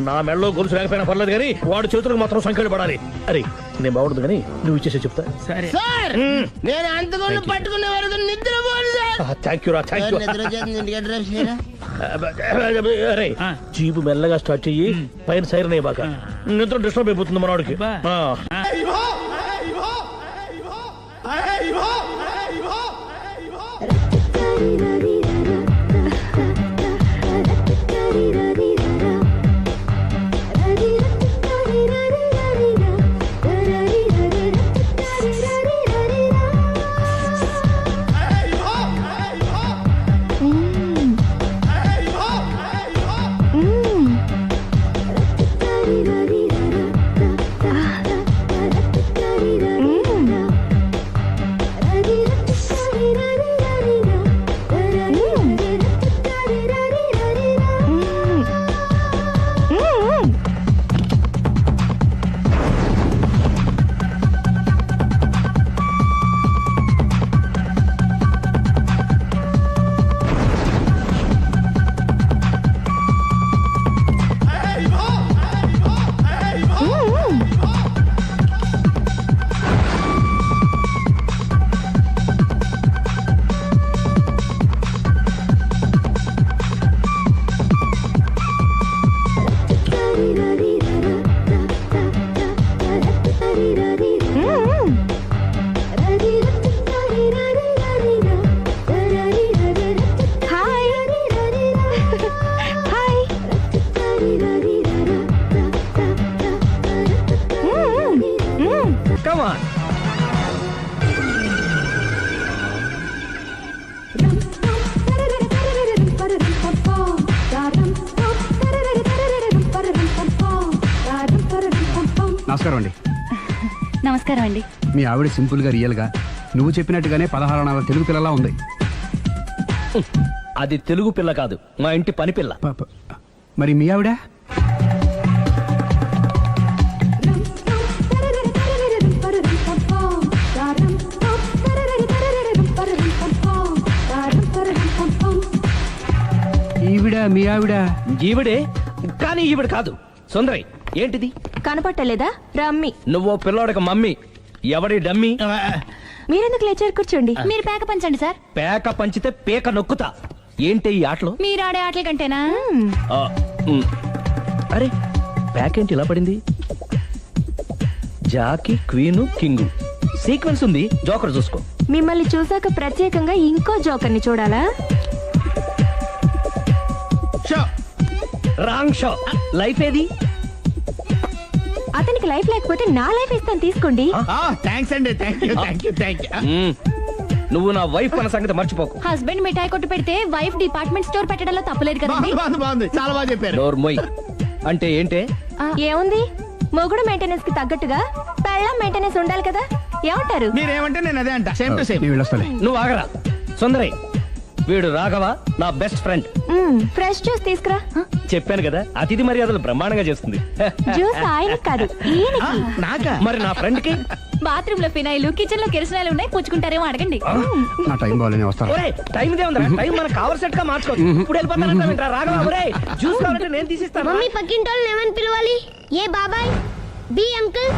నా మెడలో గొలుసు లేకపోయినా పర్లేదు కానీ వాడు చేతులకు మాత్రం సంఖ్యలు పడాలి. అరే నేను బాగుండదు కానీ నువ్వు ఇచ్చేసే చెప్తా. సరే సార్ నేను అంతకుండా పట్టుకునే వరకు నిద్రపోను సార్. థ్యాంక్ యూ రా, థ్యాంక్ యూ. నిద్ర చేస్తుంది డ్రైవ్ చేయరా? అరే జీపు మెల్లగా స్టార్ట్ చెయ్యి, పైన సైరన్ అయ్యి బాగా నిద్ర డిస్టర్బ్ అయిపోతుంది మనవాడికి. నమస్కారం అండి. మీ ఆవిడ సింపుల్ గా రియల్ గా నువ్వు చెప్పినట్టుగానే 16 అణాల తెలుగు పిల్లలా ఉంది. అది తెలుగు పిల్ల కాదు, మా ఇంటి పని పిల్ల. మరి మీ ఆవిడ? ఈవిడ మీ ఆవిడ? ఈవిడే, కానీ ఈవిడ కాదు. సుందరి, ఏంటిది కనపట్టలేదా? రమ్మి. నువ్వు పిల్లోడికి మమ్మీ, ఎవడి డమ్మీ? మీరెందుకు లేచారు? కూర్చోండి. మీరు పేక పంచండి సార్. పేక పంచితే పేక నొక్కుతా. ఏంటి ఈ ఆటలు? మీరు ఆడే ఆటల కంటేనా? ఆ, ఉమ్. అరే, పేక ఏంటి ఇలా పడింది? జాకీ, క్వీను, కింగు సీక్వెన్స్ ఉంది. జోకర్ చూసుకో. మిమ్మల్ని చూసాక ప్రత్యేకంగా ఇంకో జోకర్ని చూడాలా? Wrong show. లైఫ్ ఏది? అతనికి లైఫ్ లేకపోతే నా లైఫ్ ఇస్తాను, తీసుకోండి. థ్యాంక్స్ అండి. Thank you. నువ్వు నా వైఫ్ అన్న సంగతి మర్చిపోకు. హస్బెండ్ మిఠాయి కొట్టు పెడితే వైఫ్ డిపార్ట్మెంట్ స్టోర్ పెట్టడంలో తప్పలేదు కదండి. బాగుంది, చాలా బాగా చెప్పారు. డోర్ మొయ్. అంటే ఏంటే? ఏముంది, మొగుడు మెయింటెనెన్స్ కి తగ్గట్టుగా పెళ్ళాం మెయింటెనెన్స్ ఉండాలి కదా. ఏమంటారు? మీరేమంటే నేను అదే అంట. Same to same. నేను వెళ్ళొస్తాలే. నువ్వు ఆగరా. సుందరి, వీడు రాఘవ, నా బెస్ట్ ఫ్రెండ్. ఫ్రెష్ జ్యూస్ తీసుకురా. చెప్పాను కదా, అతిథి మర్యాదలు బ్రహ్మాండంగా చేస్తుంది. జ్యూస్ ఆయనకి కాదు, ఈయనకి. నాకా? మరి నా ఫ్రెండ్ కి? బాత్రూమ్ లో ఫినాయిల్, కిచెన్ లో కిరసనాయిలు ఉన్నాయి, పుచ్చుకుంటారేమో అడగండి. నా టైం బాగాలేనే వస్తాను. ఒరే, టైం ఇదే ఉందా? టైం మనకు కవర్ సెట్ గా మార్చుకోవచ్చు. ఇప్పుడు వెళ్ళిపోతానంటా రాఘవ. ఒరే, జ్యూస్ కావాలంటే నేను తీసిస్తాను. మమ్మీ పక్కింటోళ్ళని ఏమని పిలవాలి? ఏ బాబాయ్, B uncle,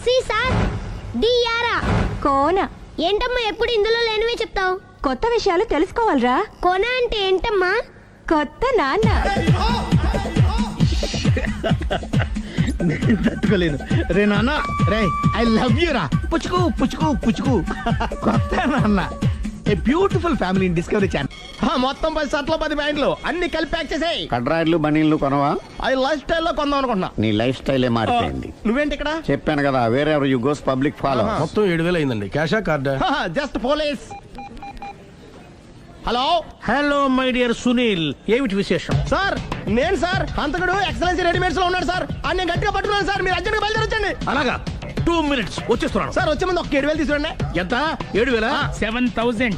C sir, D యారా. కోన. ఏంటమ్మా ఎప్పుడు ఇందులో లేనివే చెప్తావు? కొత్త విషయాలు తెలుసుకోవాలరా. కోన అంటే ఏంటమ్మా? కొత్త నాన్న. తట్టుకోలేదు రే నాన్న. రే ఐ లవ్ యూ రా. పుచ్చుకు పుచ్చుకు పుచ్చుకు. కొత్త నాన్న. A beautiful family discovery channel. మొత్తం 10 షర్ట్లు 10 ప్యాంట్లు అన్ని కలిపి ప్యాక్ చేసేయ్. కడ్రాయిడ్లు బనీళ్లు కొనవా? అవి లైఫ్ స్టైల్లో కొందాం అనుకుంటున్నా. నీ లైఫ్ స్టైలే మారిపోయింది. నువ్వేంటి ఇక్కడ? చెప్పాను కదా, వేరే ఎవరు యు గోస్ పబ్లిక్ ఫాలో. మొత్తం 7,000 అయిందండి. క్యాషా కార్డా? Just police. Hello hello my dear Sunil, ఏమిటి విశేషం? సార్, నేను సార్ హంతకుడు ఎక్సలెన్సీ రెడీమేడ్స్ లో ఉన్నాడు సార్. అని నేను గట్టిగా పట్టుకున్నాను సార్. మీరు అర్జెంట్గా బయలుదేరొచ్చండి. అలాగా, 2 minutes వచ్చేస్తున్నాను. సార్ వచ్చే ముందు ఒక 7,000 తీసుకురండి. ఎంత? 7,000? 7,000.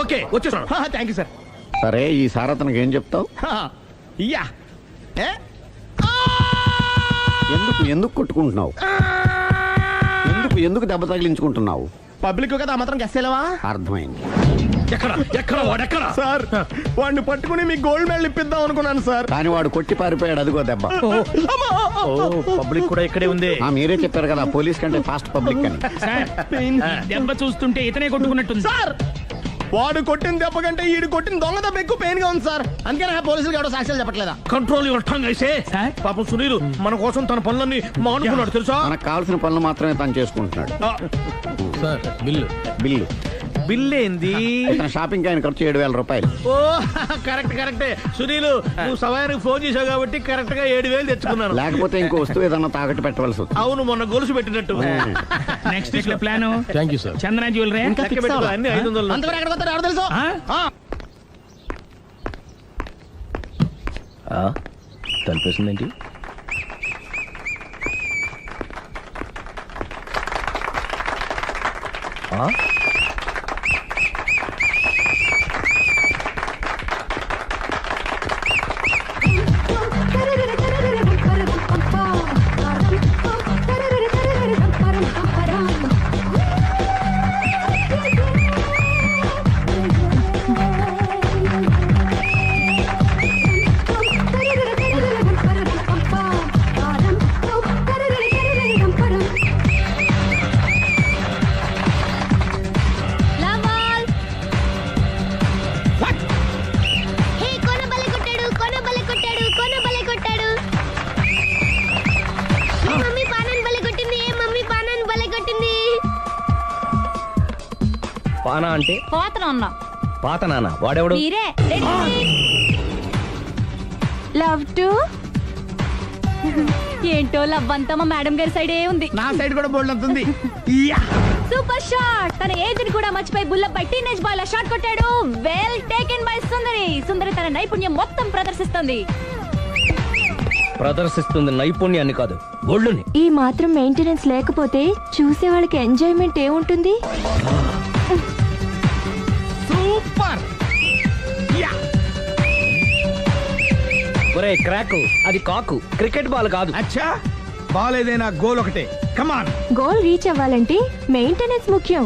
ఓకే, వచ్చేస్తున్నాను. Thank you sir. సరే, ఈ సార్ అతనికి ఏం చెప్తావు? ఇయ్యా. ఎందుకు కొట్టుకుంటున్నావు? ఎందుకు దెబ్బ తగిలించుకుంటున్నావు? పబ్లిక్ కదా మాత్రం గెస్సేలేవా? అర్థమైంది. ఎక్కడ వాడెక్కడ? సార్, వాడిని పట్టుకుని మీకు గోల్డ్ మెడల్ ఇప్పిద్దాం అనుకున్నాను సార్. కానీ వాడు కొట్టి పారిపోయాడు. అదిగో దెబ్బ. పబ్లిక్ కూడా ఇక్కడే ఉంది. మీరే చెప్పారు కదా, పోలీస్ కంటే ఫాస్ట్ పబ్లిక్ అని. దెబ్బ చూస్తుంటే ఇతనే కొట్టుకున్నట్టుంది సార్, వాడు కొట్టిన దెబ్బ కంటే ఈడు కొట్టిన దొంగ దెబ్బ ఎక్కువ పెయిన్ గా ఉంది సార్. అందుకని పోలీసులు ఎవడో సాక్ష్యాలు చెప్పట్లేదా? కంట్రోల్ యువర్ టంగ్ అయితే. పాపం సునీల్ మన కోసం తన పనులన్నీ మానుకున్నాడు తెలుసా? మనకు కావాల్సిన పనులు మాత్రమే తను చేసుకుంటున్నాడు. సార్, బిల్లు బిల్ ఏంది? ఇతను షాపింగ్ ఆయన ఖర్చు 7,000 రూపాయలు. ఓ కరెక్టే సునీల్, నువ్వు సమయానికి ఫోన్ చేసావు కాబట్టి కరెక్ట్ గా 7,000 తెచ్చుకున్నాను. లేకపోతే ఇంకో వస్తువు ఏదన్నా తాకట్టు పెట్టవలసి వస్తుంది. అవును, మొన్న గొలుసు పెట్టినట్టు. నెక్స్ట్ వీక్ లో plan. Thank you sir. Chandra jewellery అన్ని 500. అంతవరకు ఎక్కడ పోతారు ఎవరు తెలుసు? తలిపేసిందేంటి? హే, కోన బలే కొట్టాడు. ఏ మమ్మీ పానాన్ని బలే కొట్టింది. పానా అంటే? పోతనన్నా. పాత నాన్న వాడెవడు? మీరే. లవ్ టు ఏంటో లవ్ అంతా మా మేడం గారి సైడే ఉంది. నా సైడ్ కూడా బోల్డ్ అంతుంది. Super shot. తన ఏజ్ ని కూడా మర్చిపోయి బుల్లపై టీనేజ్ బాయ్ లా షాట్ కొట్టాడు. Well taken by Sundari. Sundari తన నైపుణ్యం మొత్తం ప్రదర్శిస్తుంది. ప్రదర్శిస్తుంది నైపుణ్యాన్ని కాదు ఒళ్ళుని. ఈ మాత్రం మెయింటెనెన్స్ లేకపోతే చూసే వాళ్ళకి ఎంజాయ్మెంట్ ఏముంటుంది? సూపర్. యా. ఒరే క్రాకు, అది కాకు, క్రికెట్ బాల్ కాదు. అచ్చా, బాల్ ఏదైనా గోల్ ఒకటే. కమాన్. గోల్ రీచ్ అవ్వాలంటే మెయింటెనెన్స్ ముఖ్యం.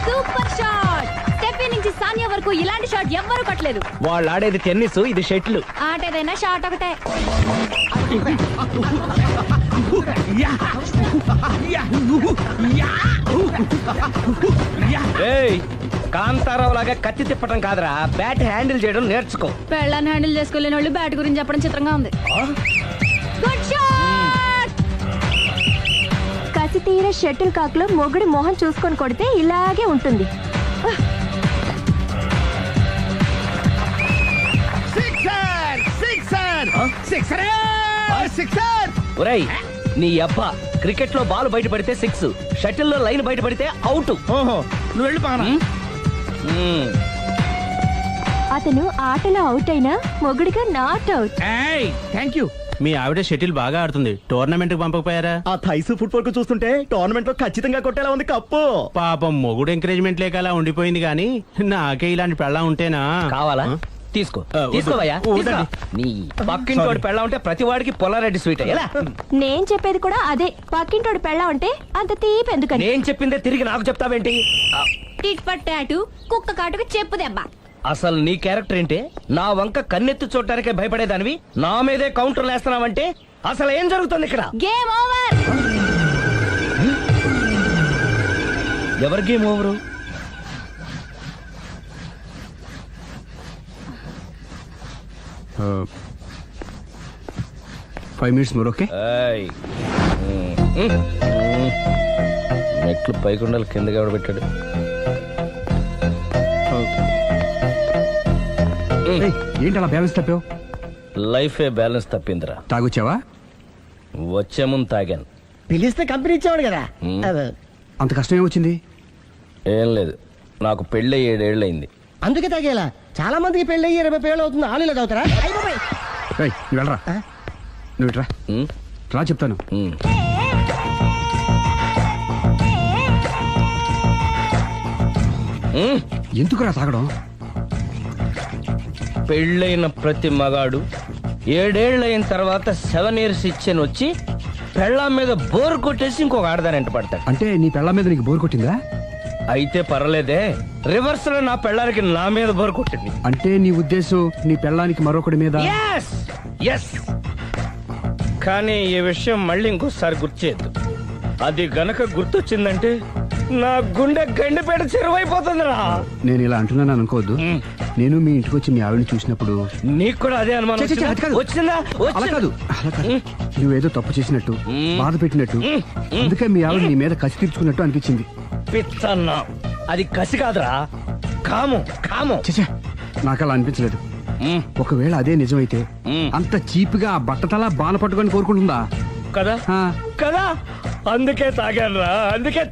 Super shot. స్టెఫీ నుంచి సానియా వరకు ఇలాంటి షాట్ ఎవ్వరూ కొట్టలేదు. వాళ్ళు ఆడేది టెన్నిస్, ఇది షటిల్. ఆట ఏదైనా షాట్ ఒకటే. యా. యా. యా. యా. ఏయ్, కాంతారావు లాగా కత్తి తిప్పటం కాదురా, బ్యాట్ హ్యాండిల్ చేయడం నేర్చుకో. పెళ్ళాన్ని హ్యాండిల్ చేసుకోలేని వాళ్ళు బ్యాట్ గురించి చెప్పడం చిత్రంగా ఉంది. Good shot. కసి తీర షటిల్ కాక్ లో మొగుడి మొహం చూసుకొని కొడితే ఇలాగే ఉంటుంది. సిక్సర్. సిక్సర్. సిక్సర్. సిక్సర్. ఒరేయ్, నీ అబ్బా క్రికెట్ లో బాల్ బయట పడితే 6, షటిల్ లో లైన్ బయట పడితే అవుట్. ఓహో, నువ్వు వెళ్ళి పానా. అతను ఆటలో అవుట్ అయినా మొగుడిగా నాట్ అవుట్. Thank you. మీ ఆవిడ షటిల్ బాగా ఆడుతుంది, టోర్నమెంట్ కి పంపకపోయారా? ఆ థైస్ ఫుట్బాల్ కు చూస్తుంటే టోర్నమెంట్ లో ఖచ్చితంగా కొట్టేలా ఉంది కప్పు. పాపం మొగుడు ఎంకరేజ్మెంట్ లేక అలా ఉండిపోయింది కానీ నాకే ఇలాంటి పెళ్ళం ఉంటేనా? కావాలా? తీసుకో, తీసుకోవయ్యా. నీ పక్కింటోడి పెళ్ళ ఉంటే ప్రతి వాడికి పొలారెడ్డి స్వీట్ ఎలా? నేను చెప్పేది కూడా అదే. పక్కింటోడు పెళ్ళా ఉంటే అంత తీపి ఎందుకని? నేను చెప్పిందే తిరిగి నాకు చెప్తావేంటి? టిట్ ఫర్ టాటూ, కుక్క కాటుకు చెప్పు దెబ్బ. అసలు నీ క్యారెక్టర్ ఏంటి? నా వంక కన్నెత్తి చూడటానికే భయపడేదానివి నా మీదే కౌంటర్ వేస్తున్నావంటే అసలు ఏం జరుగుతుంది ఇక్కడ? Game over. ఎవరి game over? 5 minutes more, okay? మెట్లు పైకుండలు కిందకి ఎవడ పెట్టాడు? ఏంటి అలా బ్యాలెన్స్ తప్పావు? లైఫే బ్యాలెన్స్ తప్పిందిరా. తాగొచ్చావా? వచ్చే ముందు తాగాను. పిలిస్తే కంపెనీ ఇచ్చేవాడు కదా. అంత కష్టం ఏమొచ్చింది? ఏం లేదు, నాకు పెళ్ళి 7 ఏళ్ళు అయింది. అందుకే తాగేలా. చాలా మందికి పెళ్ళి 20 ఏళ్ళు అవుతుంది. ఆలీలో తాగుతారా? ఏయ్, నువ్వు వెళ్ళరా. నువ్వు ఇట్రా రా, చెప్తాను. ఎందుకురా తాగడం? పెళ్ళైన ప్రతి మగాడు 7 ఏళ్ళు అయిన తర్వాత 7 years ఇచ్చాను వచ్చి పెళ్ళాం మీద బోర్ కొట్టేసి ఇంకొక ఆడదానంట పడతాడు. అంటే నీ పెళ్ళ మీద నీకు బోర్ కొట్టిందా? అయితే పర్లేదే, రివర్స్ లో నా పెళ్ళానికి నా మీద బోర్ కొట్టింది. అంటే నీ ఉద్దేశం నీ పెళ్ళానికి మరొకటి మీద? yes. కానీ ఈ విషయం మళ్ళీ ఇంకోసారి గుర్తు చేయద్దు. అది గనక గుర్తొచ్చిందంటే నా గుండె గండిపేట చెరువైపోతుందిరా. నేను ఇలా అంటున్నాను అనుకోవద్దు. నేను మీ ఇంటికి వచ్చి మీ ఆవిడని చూసినప్పుడు నీకు కూడా అదే అనుమానం వచ్చిందా? అలా కాదు. నువ్వేదో తప్పు చేసినట్టు, బాధ పెట్టినట్టు, అందుకే మీ ఆవిడ నీ మీద కసి తీర్చుకున్నట్టు అనిపించింది. పిచ్చన్నా, అది కసి కాదురా, కాము. చచ్చా, నాకు అలా అనిపించలేదు. ఒకవేళ అదే నిజమైతే అంత చీప్ గా బట్టతలా బాణ పట్టుకొని కోరుకుంటుందా? కదా కదా, అందుకే తాగాను రా, అందుకే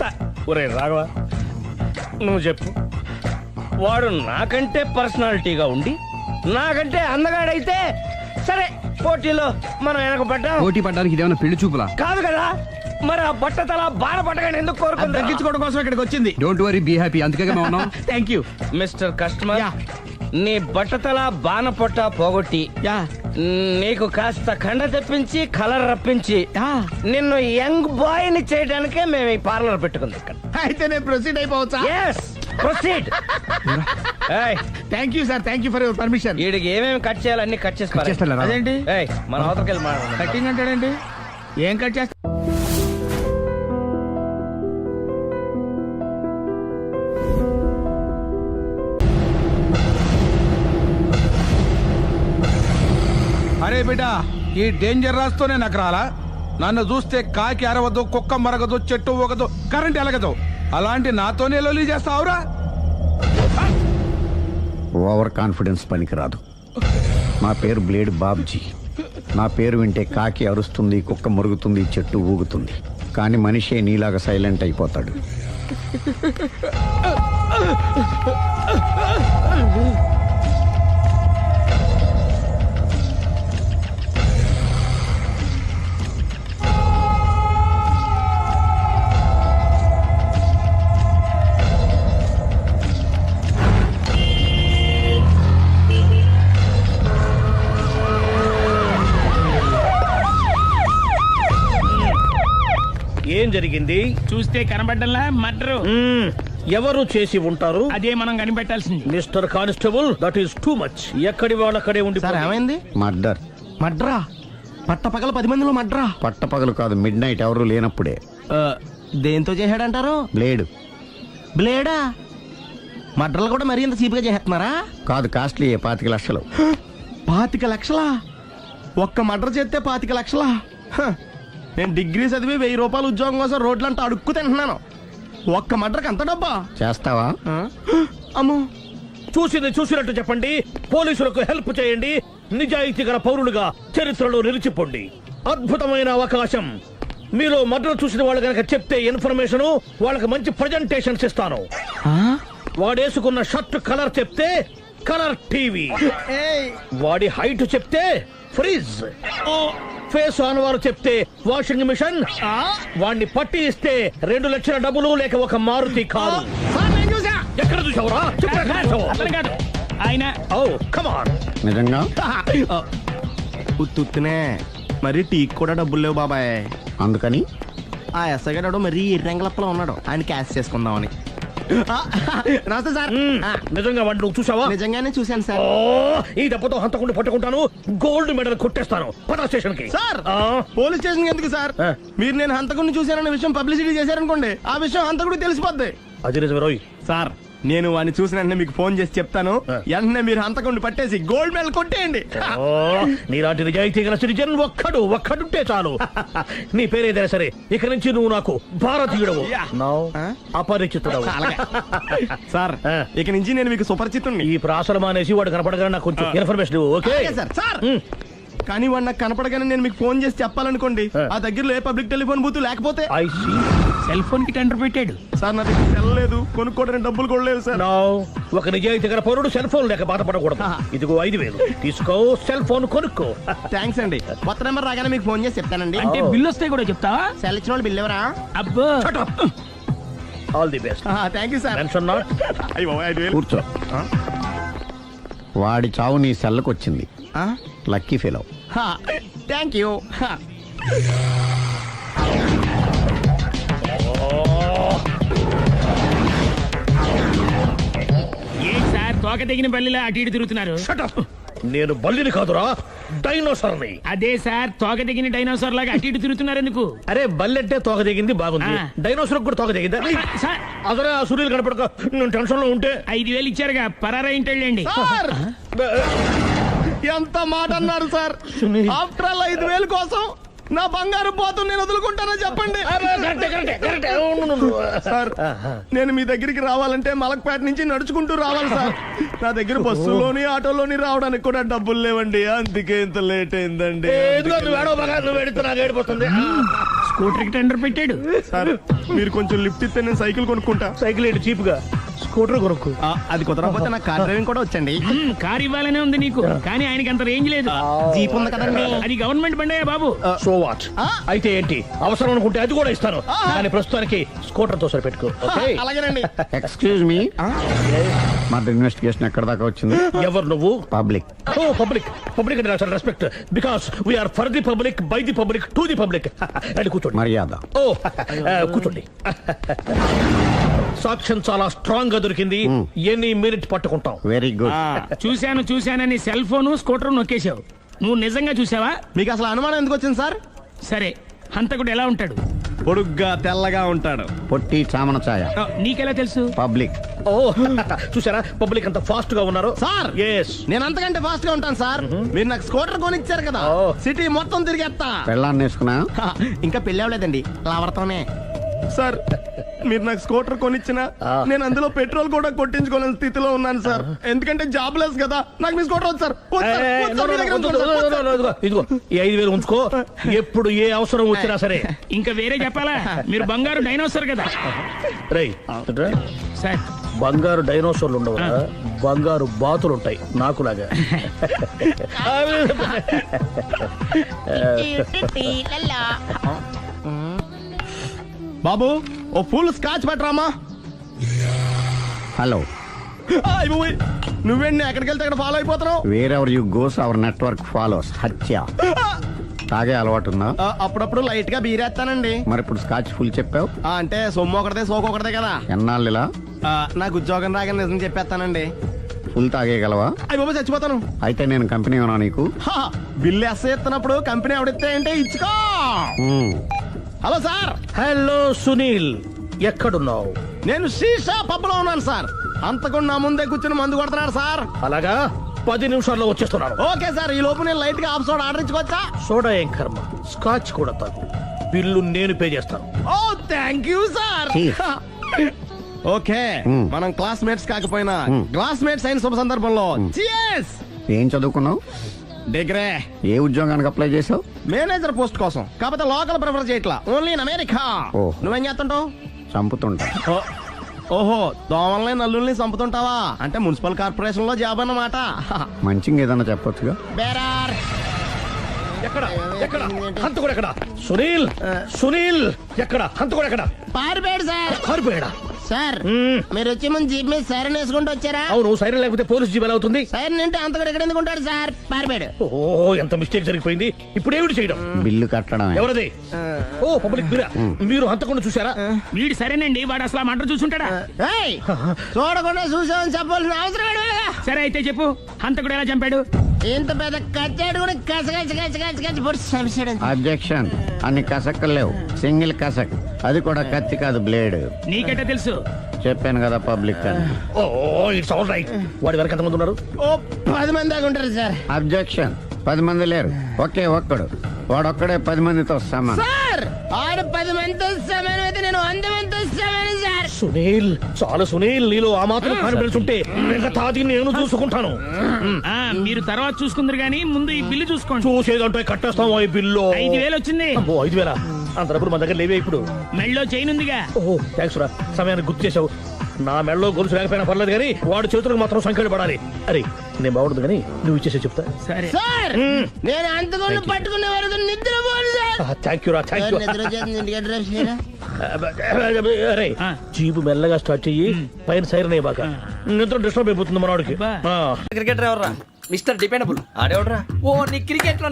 ఒరే రాఘవ, నువ్వు చెప్పు. వాడు నాకంటే పర్సనాలిటీగా ఉండి నాకంటే అందగాడైతే సరే, పోటీలో మనం వెనక పడ్డాం. పోటీ పడ్డానికి ఇదేమన్నా పెళ్లి చూపులా? కాదు కదా, మరి ఆ బట్టతల బాణ పట్టగానే ఎందుకు కోరుకుంది? తగ్గించుకోవడం కోసం ఇక్కడికి వచ్చింది. Don't worry, be happy. అందుకే మేము ఉన్నాం. Thank you mister customer. నీ బట్టతల బాణ పొట్ట పోగొట్టి నీకు కాస్త కండ తెప్పించి కలర్ రప్పించి నిన్ను యంగ్ బాయ్ ని చేయడానికే మేము ఈ పార్లర్ పెట్టుకుంది ఇక్కడ. అయితే నేను ప్రొసీడ్ అయిపోవచ్చా? Proceed. Thank you sir, thank you for your permission. వీడికి ఏమేమి కట్ చేయాలి అన్ని కట్ చేసి అదేంటి మన అవతలకి వెళ్ళి మాట్లాడదాం. కటింగ్ అంటాడండి? ఏం కట్ చేస్తా? అరే బిడ్డా, ఈ డేంజర్ రాస్తూనే నాకు రాలా. నన్ను చూస్తే కాకి అరవదు, కుక్క మరగదు, చెట్టు ఊగదు, కరెంట్ ఎలగదు. అలాంటి నాతోనే లొలి చేస్తావురా? ఓవర్ కాన్ఫిడెన్స్ పనికిరాదు. నా పేరు బ్లేడ్ బాబ్జీ. నా పేరు వింటే కాకి అరుస్తుంది, కుక్క మురుగుతుంది, చెట్టు ఊగుతుంది, కానీ మనిషే నీలాగా సైలెంట్ అయిపోతాడు. జరిగింది? చూస్తే కనబడ్డంలా మర్డరు. ఎవరు చేసి ఉంటారు? అదే మనం కనిపెట్టాల్సింది. Mister constable, that is too much. ఎక్కడి వాళ్ళక్కడే ఉండి ఏమైంది? మర్డర్. మడ్రా పట్ట పగల 10 మందిలో మడ్రా. పట్టపగలు కాదు, మిడ్ నైట్ ఎవరు లేనప్పుడే. దేంతో చేశాడంటారు? బ్లేడ్. బ్లేడా? మడ్రలు కూడా మరీ ఇంత చీప్గా చేస్తున్నారా? కాదు, కాస్ట్లీ 25 లక్షలు. 25 లక్షలా? ఒక్క మడ్ర చేస్తే 25 లక్షలా? నేను డిగ్రీ చదివి 1000 రూపాయలు ఉద్యోగం కోసం రోడ్లంతా అడుక్కు తింటున్నాను. ఒక్క మడ్రకు అంత డబ్బా? చేస్తావా? అమ్మో. చూసినట్టు చెప్పండి. పోలీసులకు హెల్ప్ చేయండి. నిజాయితీ గల పౌరులుగా చరిత్రలో నిలిచిపోండి. అద్భుతమైన అవకాశం. మీలో మర్డర్ చూసిన వాళ్ళు కనుక చెప్తే ఇన్ఫర్మేషన్, వాళ్ళకి మంచి ప్రజెంటేషన్స్ ఇస్తాను. వాడేసుకున్న షర్ట్ కలర్ చెప్తే కలర్ టీవీ, వాడి హైట్ చెప్తే ఫ్రిజ్, ఫేస్ ఆన్ వారు చెప్తే వాషింగ్ మిషన్, వాడిని పట్టి ఇస్తే 2 లక్షల డబ్బులు లేక ఒక మారుతి కారు. ఎక్కడ చూసావురా? ఆయన కమాన్. నిజంగా? ఉత్తునే మరి టీకి కూడా డబ్బులు లేవు బాబాయ్. అందుకని ఆ ఎస్ఐ గారు మరీ ఎర్రంగలప్పలో ఉన్నాడు, ఆయన క్యాష్ చేసుకుందామని. నమస్తే సార్. నిజంగా వాడిని నువ్వు చూసావా? నిజంగానే చూశాను సార్. ఈ దెబ్బతో హంతకుండా పట్టుకుంటాను, గోల్డ్ మెడల్ కొట్టేస్తాను. పద స్టేషన్ కి. సార్, పోలీస్ స్టేషన్ ఎందుకు సార్? మీరు నేను హంతకుడిని చూశానన్న విషయం పబ్లిసిటీ చేశారనుకోండి, ఆ విషయం హంతకుడికి తెలిసిపోద్ది. అది నిజమే రోయ్. సార్, నేను వాడిని చూసిన వెంటనే మీకు ఫోన్ చేసి చెప్తాను. వెంటనే మీరు హంతకుడిని పట్టేసి గోల్డ్ మెడల్ కొట్టేయండి. నీలాంటి నిజాయితీ గల సిటిజన్ ఒక్కడుంటే చాలు. నీ పేరేదైనా సరే, ఇక నుంచి నువ్వు నాకు భారతీయుడవు, అపరిచితుడవు. సార్, ఇక నుంచి నేను మీకు సుపరిచితుడిని. ఈ ప్రాసలు మానేసి వాడు కనపడగానే నాకు కొంచెం ఇన్ఫర్మేషన్ ఇవ్వు. Okay sir. సార్, కానీ వాడు నాకు కనపడగానే నేను మీకు ఫోన్ చేసి చెప్పాలనుకోండి, ఆ దగ్గరలో ఏ పబ్లిక్ టెలిఫోన్ బూత్ లేకపోతే. సెల్ ఫోన్ కి టెండర్ పెట్టాడు సార్. నా దగ్గర సెల్ లేదు, కొనుక్కోవడానికి డబ్బులు కూడా లేవు సార్. ఒక నిజాయితీ గల పౌరుడు సెల్ ఫోన్ లేక బాధపడకూడదు. ఇదిగో 5000 తీసుకో, సెల్ ఫోన్ కొనుక్కో. థ్యాంక్స్ అండి. కొత్త నెంబర్ రాగానే మీకు ఫోన్ చేసి చెప్తానండి. అంటే బిల్లు వస్తే కూడా చెప్తావా? సెల్ ఇచ్చిన వాళ్ళు బిల్ ఎవరా? అబ్బో. All the best. Thank you sir. Tension not. కూర్చో. వాడి చావు నీ సెల్లకు వచ్చింది. Lucky fellow. Thank you. ఏం సార్, తోక తెగిన బల్లిలా అటు ఇటు తిరుగుతున్నారు? నేను బల్లిని కాదురా, డైనోసార్ని. అదే సార్, తోక తెగిన డైనోసార్ లాగా అటు ఇటు తిరుగుతున్నారు ఎందుకు? అరే, బల్లెట్టే తోక దిగింది బాగుంది, డైనోసార్ కూడా తోక దిగిందా? అదరే ఆ సూర్యులు కనపడక నేను టెన్షన్ లో ఉంటే 5000 ఇచ్చారుగా, పరారా ఇంటండి. ఎంత మాట అన్నారు సార్? ఆఫ్టర్ ఆల్ 5000 కోసం నా బంగారు పోతు నేను వదులుకుంటానని చెప్పండి సార్. నేను మీ దగ్గరికి రావాలంటే మలక్పేట నుంచి నడుచుకుంటూ రావాలి సార్. నా దగ్గర బస్సులోని ఆటోలోని రావడానికి కూడా డబ్బులు లేవండి, అందుకే ఇంత లేట్ అయిందండి. స్కూటర్ కి టెండర్ పెట్టాడు సార్. మీరు కొంచెం లిఫ్ట్ ఇస్తే నేను సైకిల్ కొనుక్కుంటా. సైకిల్ ఏంటి చీప్ గా, స్కూటర్ కొనుక్కు. అది కుదరకపోతే నాకు కార్ డ్రైవింగ్ కూడా వచ్చండి. కార్ ఇవ్వాలనే ఉంది నీకు, కానీ ఆయనకి అంత రేంజ్ లేదు. జీప్ ఉంది కదండి. అది గవర్నమెంట్ బండే బాబు. So what? అయితే ఏంటి, అవసరం అనుకుంటే అది కూడా ఇస్తాను, కానీ ప్రస్తుతానికి స్కూటర్ తో సరిపెట్టుకో. అలాగేనండి. ఎక్స్క్యూజ్ మీ, మర్డర్ ఇన్వెస్టిగేషన్ ఎక్కడ దాకా వచ్చింది? ఎవరు నువ్వు? పబ్లిక్. పబ్లిక్ అంటే చాలా respect, because we are for the public, by the public, to the public. అని కూర్చోండి. మర్యాద. కూర్చోండి. సాక్ష్యం చాలా స్ట్రాంగ్ గా దొరికింది, ఎన్ని మినిట్ పట్టుకుంటాం. Very good. చూశానని సెల్ ఫోన్ స్కూటర్ నొక్కేశావు. నువ్వు నిజంగా చూసావా? మీకు అసలు అనుమానం ఎందుకు వచ్చింది సార్? సరే, హంతకుడు ఎలా ఉంటాడు? పొడుగ్గా తెల్లగా ఉంటాడు. పొట్టి చామన ఛాయ. నీకెలా తెలుసు? పబ్లిక్. చూసారా పబ్లిక్ అంత ఫాస్ట్ గా ఉన్నారు సార్. నేను అంతకంటే ఫాస్ట్ గా ఉంటాను సార్. మీరు నాకు స్కూటర్ కొనిచ్చారు కదా, సిటీ మొత్తం తిరిగేస్తా. పెళ్ళాన్ని వేసుకున్నా? ఇంకా పెళ్ళి అవ్వలేదండి, లావర్తోనే. సార్, మీరు నాకు స్కూటర్ కొనిచ్చిన నేను అందులో పెట్రోల్ కూడా కొట్టించుకోలేని స్థితిలో ఉన్నాను సార్. ఎందుకంటే జాబ్ లెస్ కదా, నాకు మీ స్కూటర్ వద్దు సార్. ఇదిగో ఈ 5000 ఉంచుకో, ఎప్పుడు ఏ అవసరం వచ్చినా సరే. ఇంకా వేరే చెప్పాలా? మీరు బంగారు డైనోసార్ కదా. రై సార్, బంగారు డైనోసార్లు ఉండవు, బంగారు బాతులు ఉంటాయి నాకులాగా. బాబు, ఓ ఫుల్ స్కాచ్ పెట్టరామా. హలో. నువ్వేండి ఎక్కడికి వెళ్తే అక్కడ ఫాలో అయిపోతున్నావు? Wherever you goes our network follows. హత్య. తాగే అలవాటు ఉందా? అప్పుడప్పుడు లైట్ గా బీరేస్తానండి. మరి ఇప్పుడు స్కాచ్ ఫుల్ చెప్పావు. అంటే సొమ్ము ఒకటిదే సోకు ఒకటిదే కదా. ఎన్నాళ్ళు ఇలా? నాకు ఉద్యోగం రాగానే నిజం చెప్పేస్తానండి. ఫుల్ తాగేయగలవా? అయ్యి బాబు చచ్చిపోతాను. అయితే నేను కంపెనీ ఉన్నా నీకు. బిల్లు ఎస్ఐ ఇస్తున్నప్పుడు కంపెనీ ఎవడిస్తే అంటే ఇచ్చుకో. Hello sir. హలో సునీల్, ఎక్కడున్నావు? నేను శీషా పబ్ లో ఉన్నాను సార్. అంతకుండా నా ముందే కూర్చుని మందు కొడుతున్నాడు సార్. అలాగా, 10 నిమిషాల్లో వచ్చేస్తున్నాను. Okay sir. ఈ లోపు నేను లైట్ గా హాఫ్ సోడా ఆర్డర్ ఇచ్చుకోవచ్చా? సోడా ఏం కర్మ, స్కాచ్ కూడా తాగు. బిల్లు నేను పే చేస్తాను. ఓ థ్యాంక్ యూ సార్. ఓకే, మనం క్లాస్మేట్స్ కాకపోయినా క్లాస్మేట్స్ అయిన శుభ సందర్భంలో cheers. ఏం చదువుకున్నావు? డిగ్రీ. ఏ ఉద్యోగానికి అప్లై చేసావు? మేనేజర్ పోస్ట్ కోసం. కాకపోతే లోకల్ ప్రిఫర్ చేయట్లా, ఓన్లీ ఇన్ అమెరికా. నువ్వేం చేస్తుంటావు? చంపుతుంటా. ఓహో, దోమల్ని నల్లుల్ని చంపుతుంటావా? అంటే మున్సిపల్ కార్పొరేషన్ లో జాబ్ అన్నమాట. మంచిగా ఏదన్నా చెప్పొచ్చుగా. బేరార్. ఎక్కడ ఎక్కడ హంతకుడు ఎక్కడ? సునీల్, సునీల్ ఎక్కడ? హంతకుడు ఎక్కడ? పారిపోయాడు సార్. కారిపోయాడా? సార్ మీరు వచ్చే ముందు జీప్ మీద సైరన్ వేసుకుంటూ వచ్చారా? అవును, సైరన్ లేకపోతే పోలీస్ జీప్ ఎలా అవుతుంది? సైరన్ అంటే అంతకుడు ఎక్కడ ఎందుకు ఉంటాడు సార్? పారిపోయాడు. ఓ, ఎంత మిస్టేక్ జరిగిపోయింది. ఇప్పుడు ఏమిటి చేయడం? బిల్లు కట్టడం. ఎవరది? ఓ, పబ్లిక్ మీరా? మీరు హంతకుండా చూసారా? వీడు సరేనండి, వాడు అసలు ఆ మంట చూసుంటాడా? చూడకుండా చూసామని చెప్పాల్సిన అవసరం లేదు. సరే అయితే చెప్పు, హంతకుడు ఎలా చంపాడు? ఇంత పెద్ద కచ్చాడు కూడా కసగచ్చి పొడి. అబ్జెక్షన్. అన్ని కసక్కలు లేవు, సింగిల్ కసక్. అది కూడా కత్తి కాదు, బ్లేడ్. నీకెట్టా తెలుసు? చెప్పాను కదా పబ్లిక్ అని. Oh, it's all right. వాడి వరకు ఎంతమంది ఉన్నారు? ఓ 10 మంది దాకా ఉంటారు సార్. అబ్జెక్షన్. 10 మంది లేరు, ఒకే ఒక్కడు. వాడొక్కడే 10 మందితో సమానం. సార్ ఆడు 10 మందితో సమానం అయితే నేను 100 మందితో సమానం సార్. సునీల్, చాలా సునీల్, నీలో ఆ మాత్రం కాన్ఫిడెన్స్ ఉంటే మిగతాది నేను చూసుకుంటాను. మీరు తర్వాత చూసుకుందరు గానీ ముందు ఈ బిల్లు చూసుకోండి. చూసేదంటే కట్టేస్తాం. ఈ బిల్లు 5,000 వచ్చింది. 5,000? అంత డబ్బులు మన దగ్గర లేవే ఇప్పుడు. మెళ్ళో చైన్ ఉందిగా. ఓహో, థ్యాంక్స్ రా, సమయానికి గుర్తు చేసావు. నా మెడలో గొలుసు లేకపోయినా పర్లేదు కానీ వాడు చేతులకు మాత్రం సంఖ్యలు పడాలి. అరే, నేను బాగుండదు కానీ నువ్వు ఇచ్చేసే చెప్తా. సరే సార్, నేను అంతకుండా పట్టుకునే వరకు నిద్రపోను సార్. థ్యాంక్ యూ రా, థ్యాంక్ యూ. అరే, జీపు మెల్లగా స్టార్ట్ చెయ్యి, పైన సైరన్ అయ్యాక నిద్ర డిస్టర్బ్ అయిపోతుంది మనవాడికి. క్రికెటర్ ఎవర్రా? Mister dependable. ఆడేవడరా? ఓ, నీ క్రికెట్ లో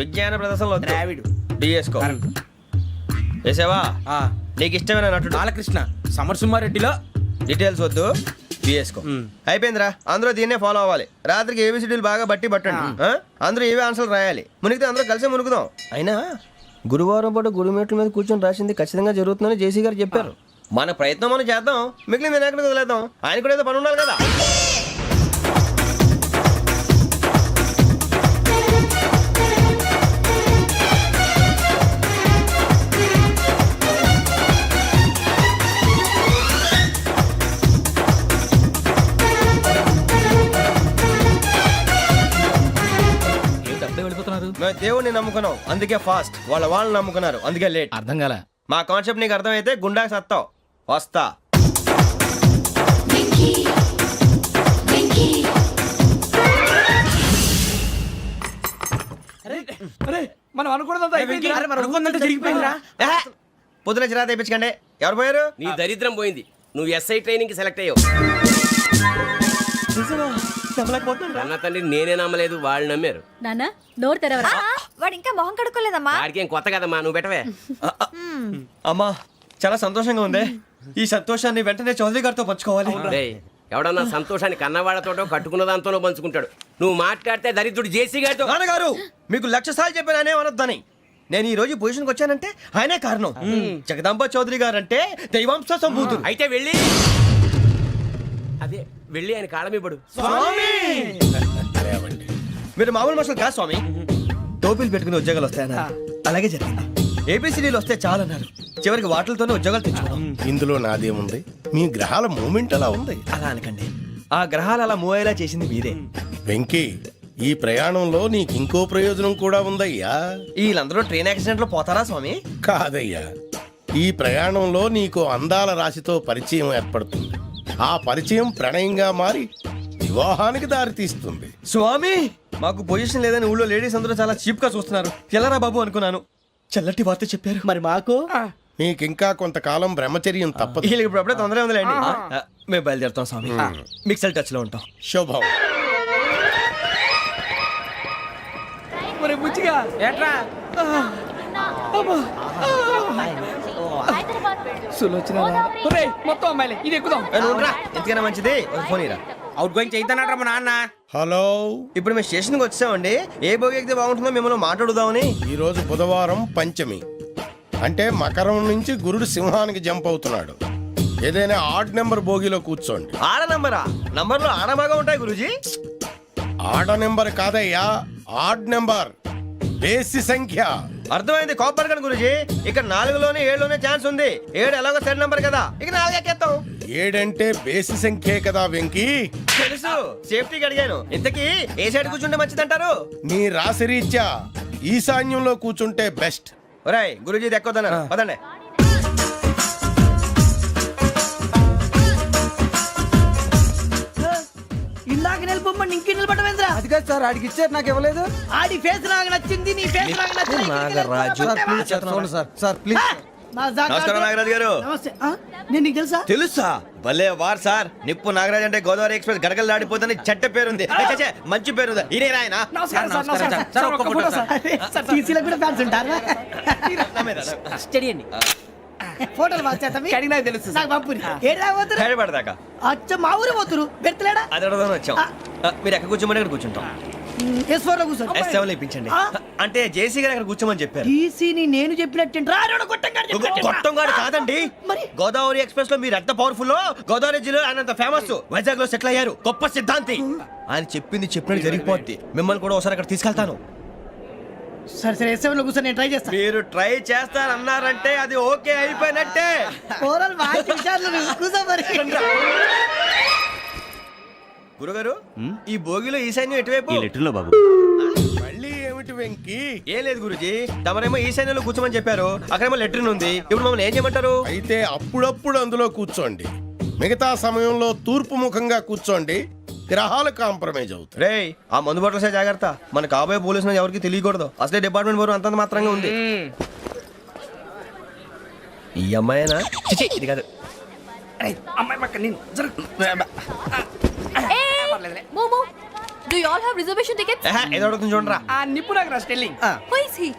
విజ్ఞాన ప్రదర్శనలో ద్రావిడు డిఎస్కో వేసావా? నీకు ఇష్టమైన నటుడు బాలకృష్ణ. సమర్సింహారెడ్డిలో డీటెయిల్స్ వద్దు, బిఎస్కో. అయిపోయిందిరా, అందరూ దీన్నే ఫాలో అవ్వాలి. రాత్రికి ఏబిసిడీలు బాగా బట్టి పట్టండి. అందరూ ఏవే ఆన్సర్లు రాయాలి. మునిగితే అందరూ కలిసి మునుగుదాం. అయినా గురువారం పాటు గురుమేట్ల మీద కూర్చొని రాసింది ఖచ్చితంగా జరుగుతుందని జేసీ గారు చెప్పారు. మన ప్రయత్నం మనం చేద్దాం, మిగిలిన నేను ఎక్కడికి వదిలేద్దాం. ఆయన కూడా ఏదో పని ఉండాలి కదా. మేము దేవుడిని నమ్ముకున్నాం, అందుకే ఫాస్ట్. వాళ్ళు నమ్ముకున్నారు, అందుకే లేట్. అర్థం కాల. మా కాన్సెప్ట్ నీకు అర్థమైతే గుండా సత్తావు. వస్తా. మనం అనుకున్నదంతా జరిగిపోయిందిరా. పొద్దున చిరా తెప్పించకండి. ఎవరు పోయారు? నీ దరిద్రం పోయింది. నువ్వు ఎస్ఐ ట్రైనింగ్ కి సెలెక్ట్ అయ్యావు. అన్న తండ్రి నేనే నమ్మలేదు, వాళ్ళు నమ్మారు. నాన్న నోరు తెరవరా. వాడు ఇంకా మొహం కడుక్కోలేదమ్మా. వాడికి ఏం కొత్త కదమ్మా, నువ్వు పెట్టవే. అమ్మా, చాలా సంతోషంగా ఉంది. ఈ సంతోషాన్ని వెంటనే చౌదరి గారితో పంచుకోవాలి. ఎవడన్నా సంతోషాన్ని కన్నవాడతోటో కట్టుకున్న దాంతోనో పంచుకుంటాడు. నువ్వు మాట్లాడితే దరిద్రుడు జేసీ గారితో. నాన్నగారు, మీకు 1,00,000 సార్లు చెప్పాను ఆయనే అనొద్దని. నేను ఈ రోజు పొజిషన్కి వచ్చానంటే ఆయనే కారణం. జగదాంబ చౌదరి గారు అంటే దైవాంశ సంభూతుడు. అయితే వెళ్ళి ఆయన కాళ్ళమివ్వడు. మీరు మామూలు మనుషులు కాదు స్వామి. టోపీలు పెట్టుకుని ఉద్యోగాలు వస్తాయన్నారు, అలాగే జరిగింది. ఏబిసిడీలు వస్తే చాలన్నారు, చివరికి వాటిలతోనే ఉద్యోగాలు తెచ్చుకున్నాం. ఇందులో నాదేముంది? మీ గ్రహాల మూమెంట్ అలా ఉంది. అలా అనకండి, ఆ గ్రహాలు అలా మూవ్ అయ్యేలా చేసింది మీరే. వెంకీ, ఈ ప్రయాణంలో నీకు ఇంకో ప్రయోజనం కూడా ఉందయ్యా. వీళ్ళందరూ ట్రైన్ యాక్సిడెంట్ లో పోతారా స్వామి? కాదయ్యా, ఈ ప్రయాణంలో నీకు అందాల రాశితో పరిచయం ఏర్పడుతుంది. ఆ పరిచయం ప్రణయంగా మారి వివాహానికి దారితీస్తుంది. స్వామి, మాకు పొజిషన్ లేదని ఊళ్ళో లేడీస్ అందరూ చాలా చీప్ గా చూస్తున్నారు. ఎలారా బాబు అనుకున్నాను. చల్లటి వార్త చెప్పారు. మరి మాకు నీకింకా కొంతకాలం బ్రహ్మచర్యం తప్పదు. వీళ్ళకి ఇప్పుడు అప్పుడే తొందరగా ఉందిలేండి. మేము బయలుదేరుతాం స్వామి. మిక్సెల్ టచ్ లో ఉంటాం. శుభం. బుచ్చిగా ఏట్రా మొత్తం అమ్మాయిలే ఇది ఎక్కుదాం. ఎందుకైనా మంచిది ఫోన్ ఇరా. అవుట్ గోయింగ్ చేద్దానట్రా మా నాన్న. హలో, ఇప్పుడు మేము స్టేషన్కి వచ్చామండి. ఏ బోగి ఎక్కితే బాగుంటుందో మిమ్మల్ని మాట్లాడుదామని. ఈరోజు బుధవారం పంచమి, అంటే మకరం నుంచి గురుడు సింహానికి జంప్ అవుతున్నాడు. ఏదైనా ఆడ్ నెంబర్ బోగిలో కూర్చోండి. ఆడ నంబరా? నంబర్లో ఆడ బాగా ఉంటాయి గురూజీ. ఆడ నెంబర్ కాదయ్యా, ఆడ్ నెంబర్, బేసి సంఖ్య. అర్థమైంది కాపర్ కానీ గురూజీ. ఇక్కడ 4లోనే 7లోనే ఛాన్స్ ఉంది. 7 ఎలాగో సెడ్ నంబర్ కదా, ఇక 4 ఎక్కేస్తాం. 7 అంటే బేసి సంఖ్యే కదా వెంకీ. తెలుసు, సేఫ్టీకి అడిగాను. ఇంతకీ ఏ సైడ్ కూర్చుంటే మంచిదంటారు? నీ రాశి రీత్యా ఈశాన్యంలో కూర్చుంటే బెస్ట్. ఒరాయ్ గురూజీ దెక్కొద్దన్నారు పదండి. ఇందాక నిలబొమ్మని ఇంకే నిలబడమేంద్రా? అది కాదు సార్, ఆడికి ఇచ్చారు నాకు ఇవ్వలేదు. ఆడి ఫేస్ నాకు నచ్చింది, నీ ఫేస్ నాకు నచ్చింది. నాగరాజు. Sir please. నమస్కారం నాగరాజు గారు. నమస్తే. నేను నీకు తెలుసా? తెలుసా? భలే వార్ సార్. నిప్పు నాగరాజ్ అంటే గోదావరి ఎక్స్ప్రెస్ గడగలు దాడిపోతుంది చెట్ట పేరుంది. ఛే, మంచి పేరుంది. ఇదే ఆయన. నమస్కారం సార్, నమస్కారం సార్. ఒక్క ఫోటో సార్. సార్ టీసీలో కూడా ఫ్యాన్స్ ఉంటారా? స్టడీ అండి. ఫోటోలు మార్చేస్తాం. కడిగినా తెలుసు. నాకు పంపుని. ఏడా పోతురు? హైదరాబాద్దాకా. అచ్చ మా ఊరు పోతురు. బెర్తలేడా? అది అడగదామని వచ్చాం. మీరు ఎక్కడ కూర్చోమని అక్కడ కూర్చుంటాం. S4 లో కూర్చో. S7 లో ఇప్పించండి. అంటే జేసీ గారు అక్కడ కూర్చోమని చెప్పారు. టీసీని నేను చెప్పినట్టు గొట్టంగాడు కాదండి. గోదావరి ఎక్స్ప్రెస్ లో మీరు ఎంత పవర్ఫుల్, గోదావరి జిల్లా ఆయన ఫేమస్. వైజాగ్ లో సెటిల్ అయ్యారు, గొప్ప సిద్ధాంతి. ఆయన చెప్పింది చెప్పినట్టు జరిగిపోద్ది. మిమ్మల్ని కూడా ఒకసారి అక్కడ తీసుకెళ్తాను. సరే సరే, S7 లో కూర్చొని నేను ట్రై చేస్తాను. మీరు ట్రై చేస్తారన్నారంటే అది ఓకే అయిపోయినట్టే. ఓరల్ వాటి విషయాలు కూర్చో మరి. గురుగారు, ఈ భోగిలో ఈశాన్యం ఎటువైపు? లెటర్లో బాబు. మళ్ళీ ఏమిటి వెంకీ? ఏం లేదు గురుజీ, తమరేమో ఈశాన్యంలో కూర్చోమని చెప్పారు. అక్కడేమో లెటర్ ఉంది. ఇప్పుడు మమ్మల్ని ఏం చేయమంటారు? అయితే అప్పుడప్పుడు అందులో కూర్చోండి, మిగతా సమయంలో తూర్పు ముఖంగా కూర్చోండి. గ్రహాలు కాంప్రమైజ్ అవుతాయి. రేయ్, ఆ మందు బట్టలసే జాగ్రత్త. మన కాబోయే పోలీసులు ఎవరికి తెలియకూడదు. అసలే డిపార్ట్మెంట్ బోరు అంతంత మాత్రంగా ఉంది. ఈ అమ్మాయినా? చిచి, ఇది కాదు. అమ్మాయి పక్క నేను Momo, do you all have reservation tickets? ఏదో అడుగుతుంది చూడరా. నిప్పు Nagaraj telling. Who is he?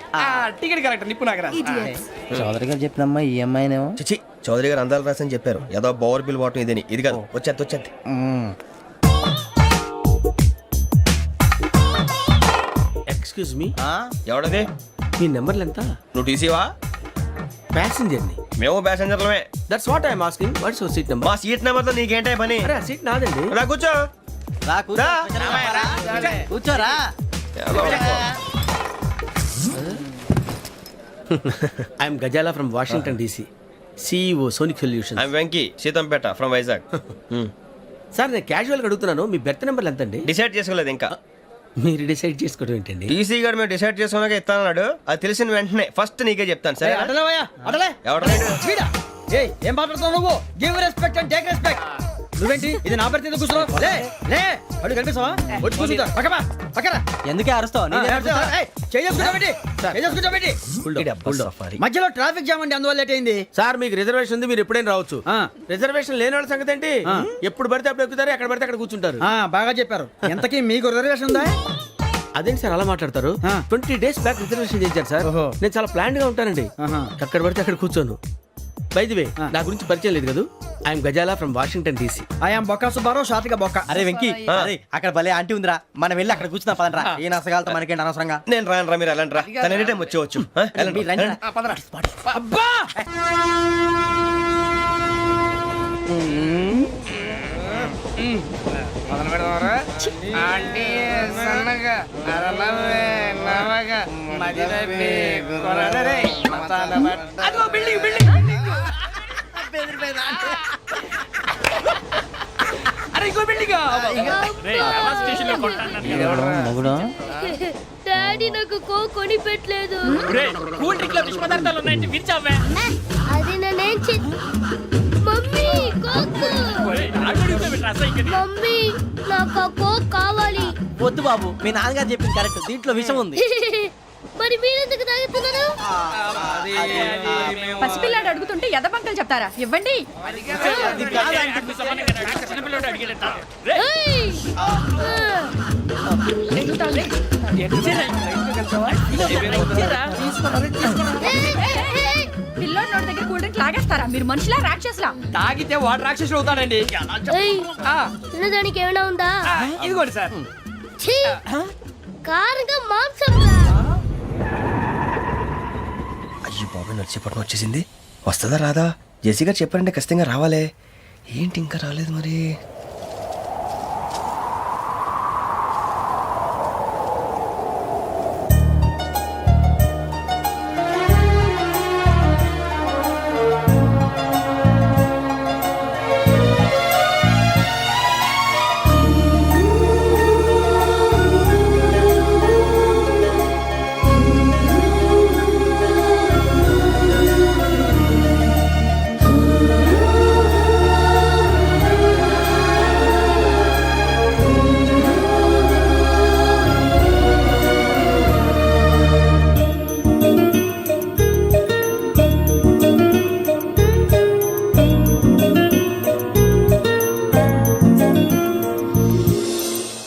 Ticket correct నిప్పు నాగరాజ్. Idiots. చౌదరి గారు చెప్పినమ్మా ఈ అమ్మాయినేమో. చిచి, చౌదరి గారు అందాలు రాసని చెప్పారు. ఏదో బోర్ బిల్ వాటం ఇదని. ఇది కాదు, వచ్చేది. Excuse me, ఎవడది? మీ నెంబర్లు ఎంత? నువ్వు టీసీవా? ప్యాసింజర్ ని. మేము ప్యాసెంజర్లమే. That's what I'm asking. What's your seat number? మా సీట్ నెంబర్ తో నీకేంటే పని? అరే సీట్ నాదండి. రా కూర్చో. కూర్చోరా. I'm Ghazala from Washington DC, CEO sonic solution. I'm Venky, Seethampeta from Vizag. Sir నేను క్యాజువల్గా అడుగుతున్నాను, మీ బెర్త్ నెంబర్లు ఎంత అండి? డిసైడ్ చేసుకోలేదు ఇంకా. మీరు డిసైడ్ చేసుకోవడం ఏంటండి? టీసీ గారు మేము డిసైడ్ చేసుకున్నాక ఇస్తానన్నాడు. అది తెలిసిన వెంటనే ఫస్ట్ నీకే చెప్తాను. సరే ఏం మాట్లాడుతున్నావు నువ్వు? Give respect and take respect. నువ్వేంటి ఇది నా పరిస్థితి కూర్చున్నావు? లే అడుగు కనిపిస్తావా? వచ్చి కూర్చుంటా. పక్కరా. ఎందుకే అరుస్తావు? మధ్యలో ట్రాఫిక్ జామ్ అండి, అందువల్ల లేట్ అయింది. సార్ మీకు రిజర్వేషన్ ఉంది, మీరు ఎప్పుడైనా రావచ్చు. రిజర్వేషన్ లేని వాళ్ళ సంగతి ఏంటి? ఎప్పుడు పడితే అప్పుడు ఎక్కుతారు, ఎక్కడ పడితే అక్కడ కూర్చుంటారు. బాగా చెప్పారు. ఎంతకీ మీకు రిజర్వేషన్ ఉందా? అదేంటి సార్ అలా మాట్లాడతారు? 20 days బ్యాక్ రిజర్వేషన్ చేశారు సార్. నేను చాలా ప్లాన్డ్ గా ఉంటానండి. అక్కడ పడితే అక్కడ కూర్చోను. బై ది వే, నా గురించి పరిచయం లేదు కదా. I'm Ghazala from Washington DC. I'm Bokka Subbarao, షార్ట్గా బొక్క. అరే వెంకీ, అక్కడ భలే ఆంటీ ఉందిరా, మనం వెళ్ళి అక్కడ కూర్చున్నా పదనరా. ఏ నసగాలతో మనకేంటి అనవసరంగా. నేను రాను, మీరు ఎలాంటి రా. తన ఎనీ టైం వచ్చేవచ్చు. అబ్బా మొదలు పెడదామరా. ఆంటీ సన్నగా అరలవే నవగా మదిరపి కొరడరే మతాల బట్ట. అదిగో బిల్డింగ్ బిల్డింగ్. అరే ఇంకో బిల్డింగ్. డాడీ నాకు కోక్ కొని పెట్టలేదు. కూల్ డ్రింక్ లో విష పదార్థాలు ఉన్నాయంటే విరిచావే. అది నేనేం మమ్మీ కోక్. మమ్మీ నాకు ఆ కోక్ కావాలి. వద్దు బాబు, మీ నాన్నగారు చెప్పింది కరెక్ట్, దీంట్లో విషయం ఉంది. మరి మీరెందుకు తాగుతున్నారు? పసిపిల్లాడు అడుగుతుంటే ఎదబంకలు చెప్తారా? ఇవ్వండి. చిన్నపిల్లడు అడిగేట. ఏయ్! పిల్లోడి నోటి దగ్గర కూల్ డ్రింక్ లాగేస్తారా మీరు? మనుషులా రాక్షసులా? తాగితే వాడు రాక్షసుడు అవుతాడండి. తినడానికి ఏమైనా ఉందా? ఇదిగోండి సార్. ఛీ! కారంగా మాంసం రా. అయ్యో బాబాయ్, నడిచేపట్నం వచ్చేసింది. వస్తుందా రాదా? జెసిగా చెప్పారంటే ఖచ్చితంగా రావాలే. ఏంటి ఇంకా రాలేదు మరి?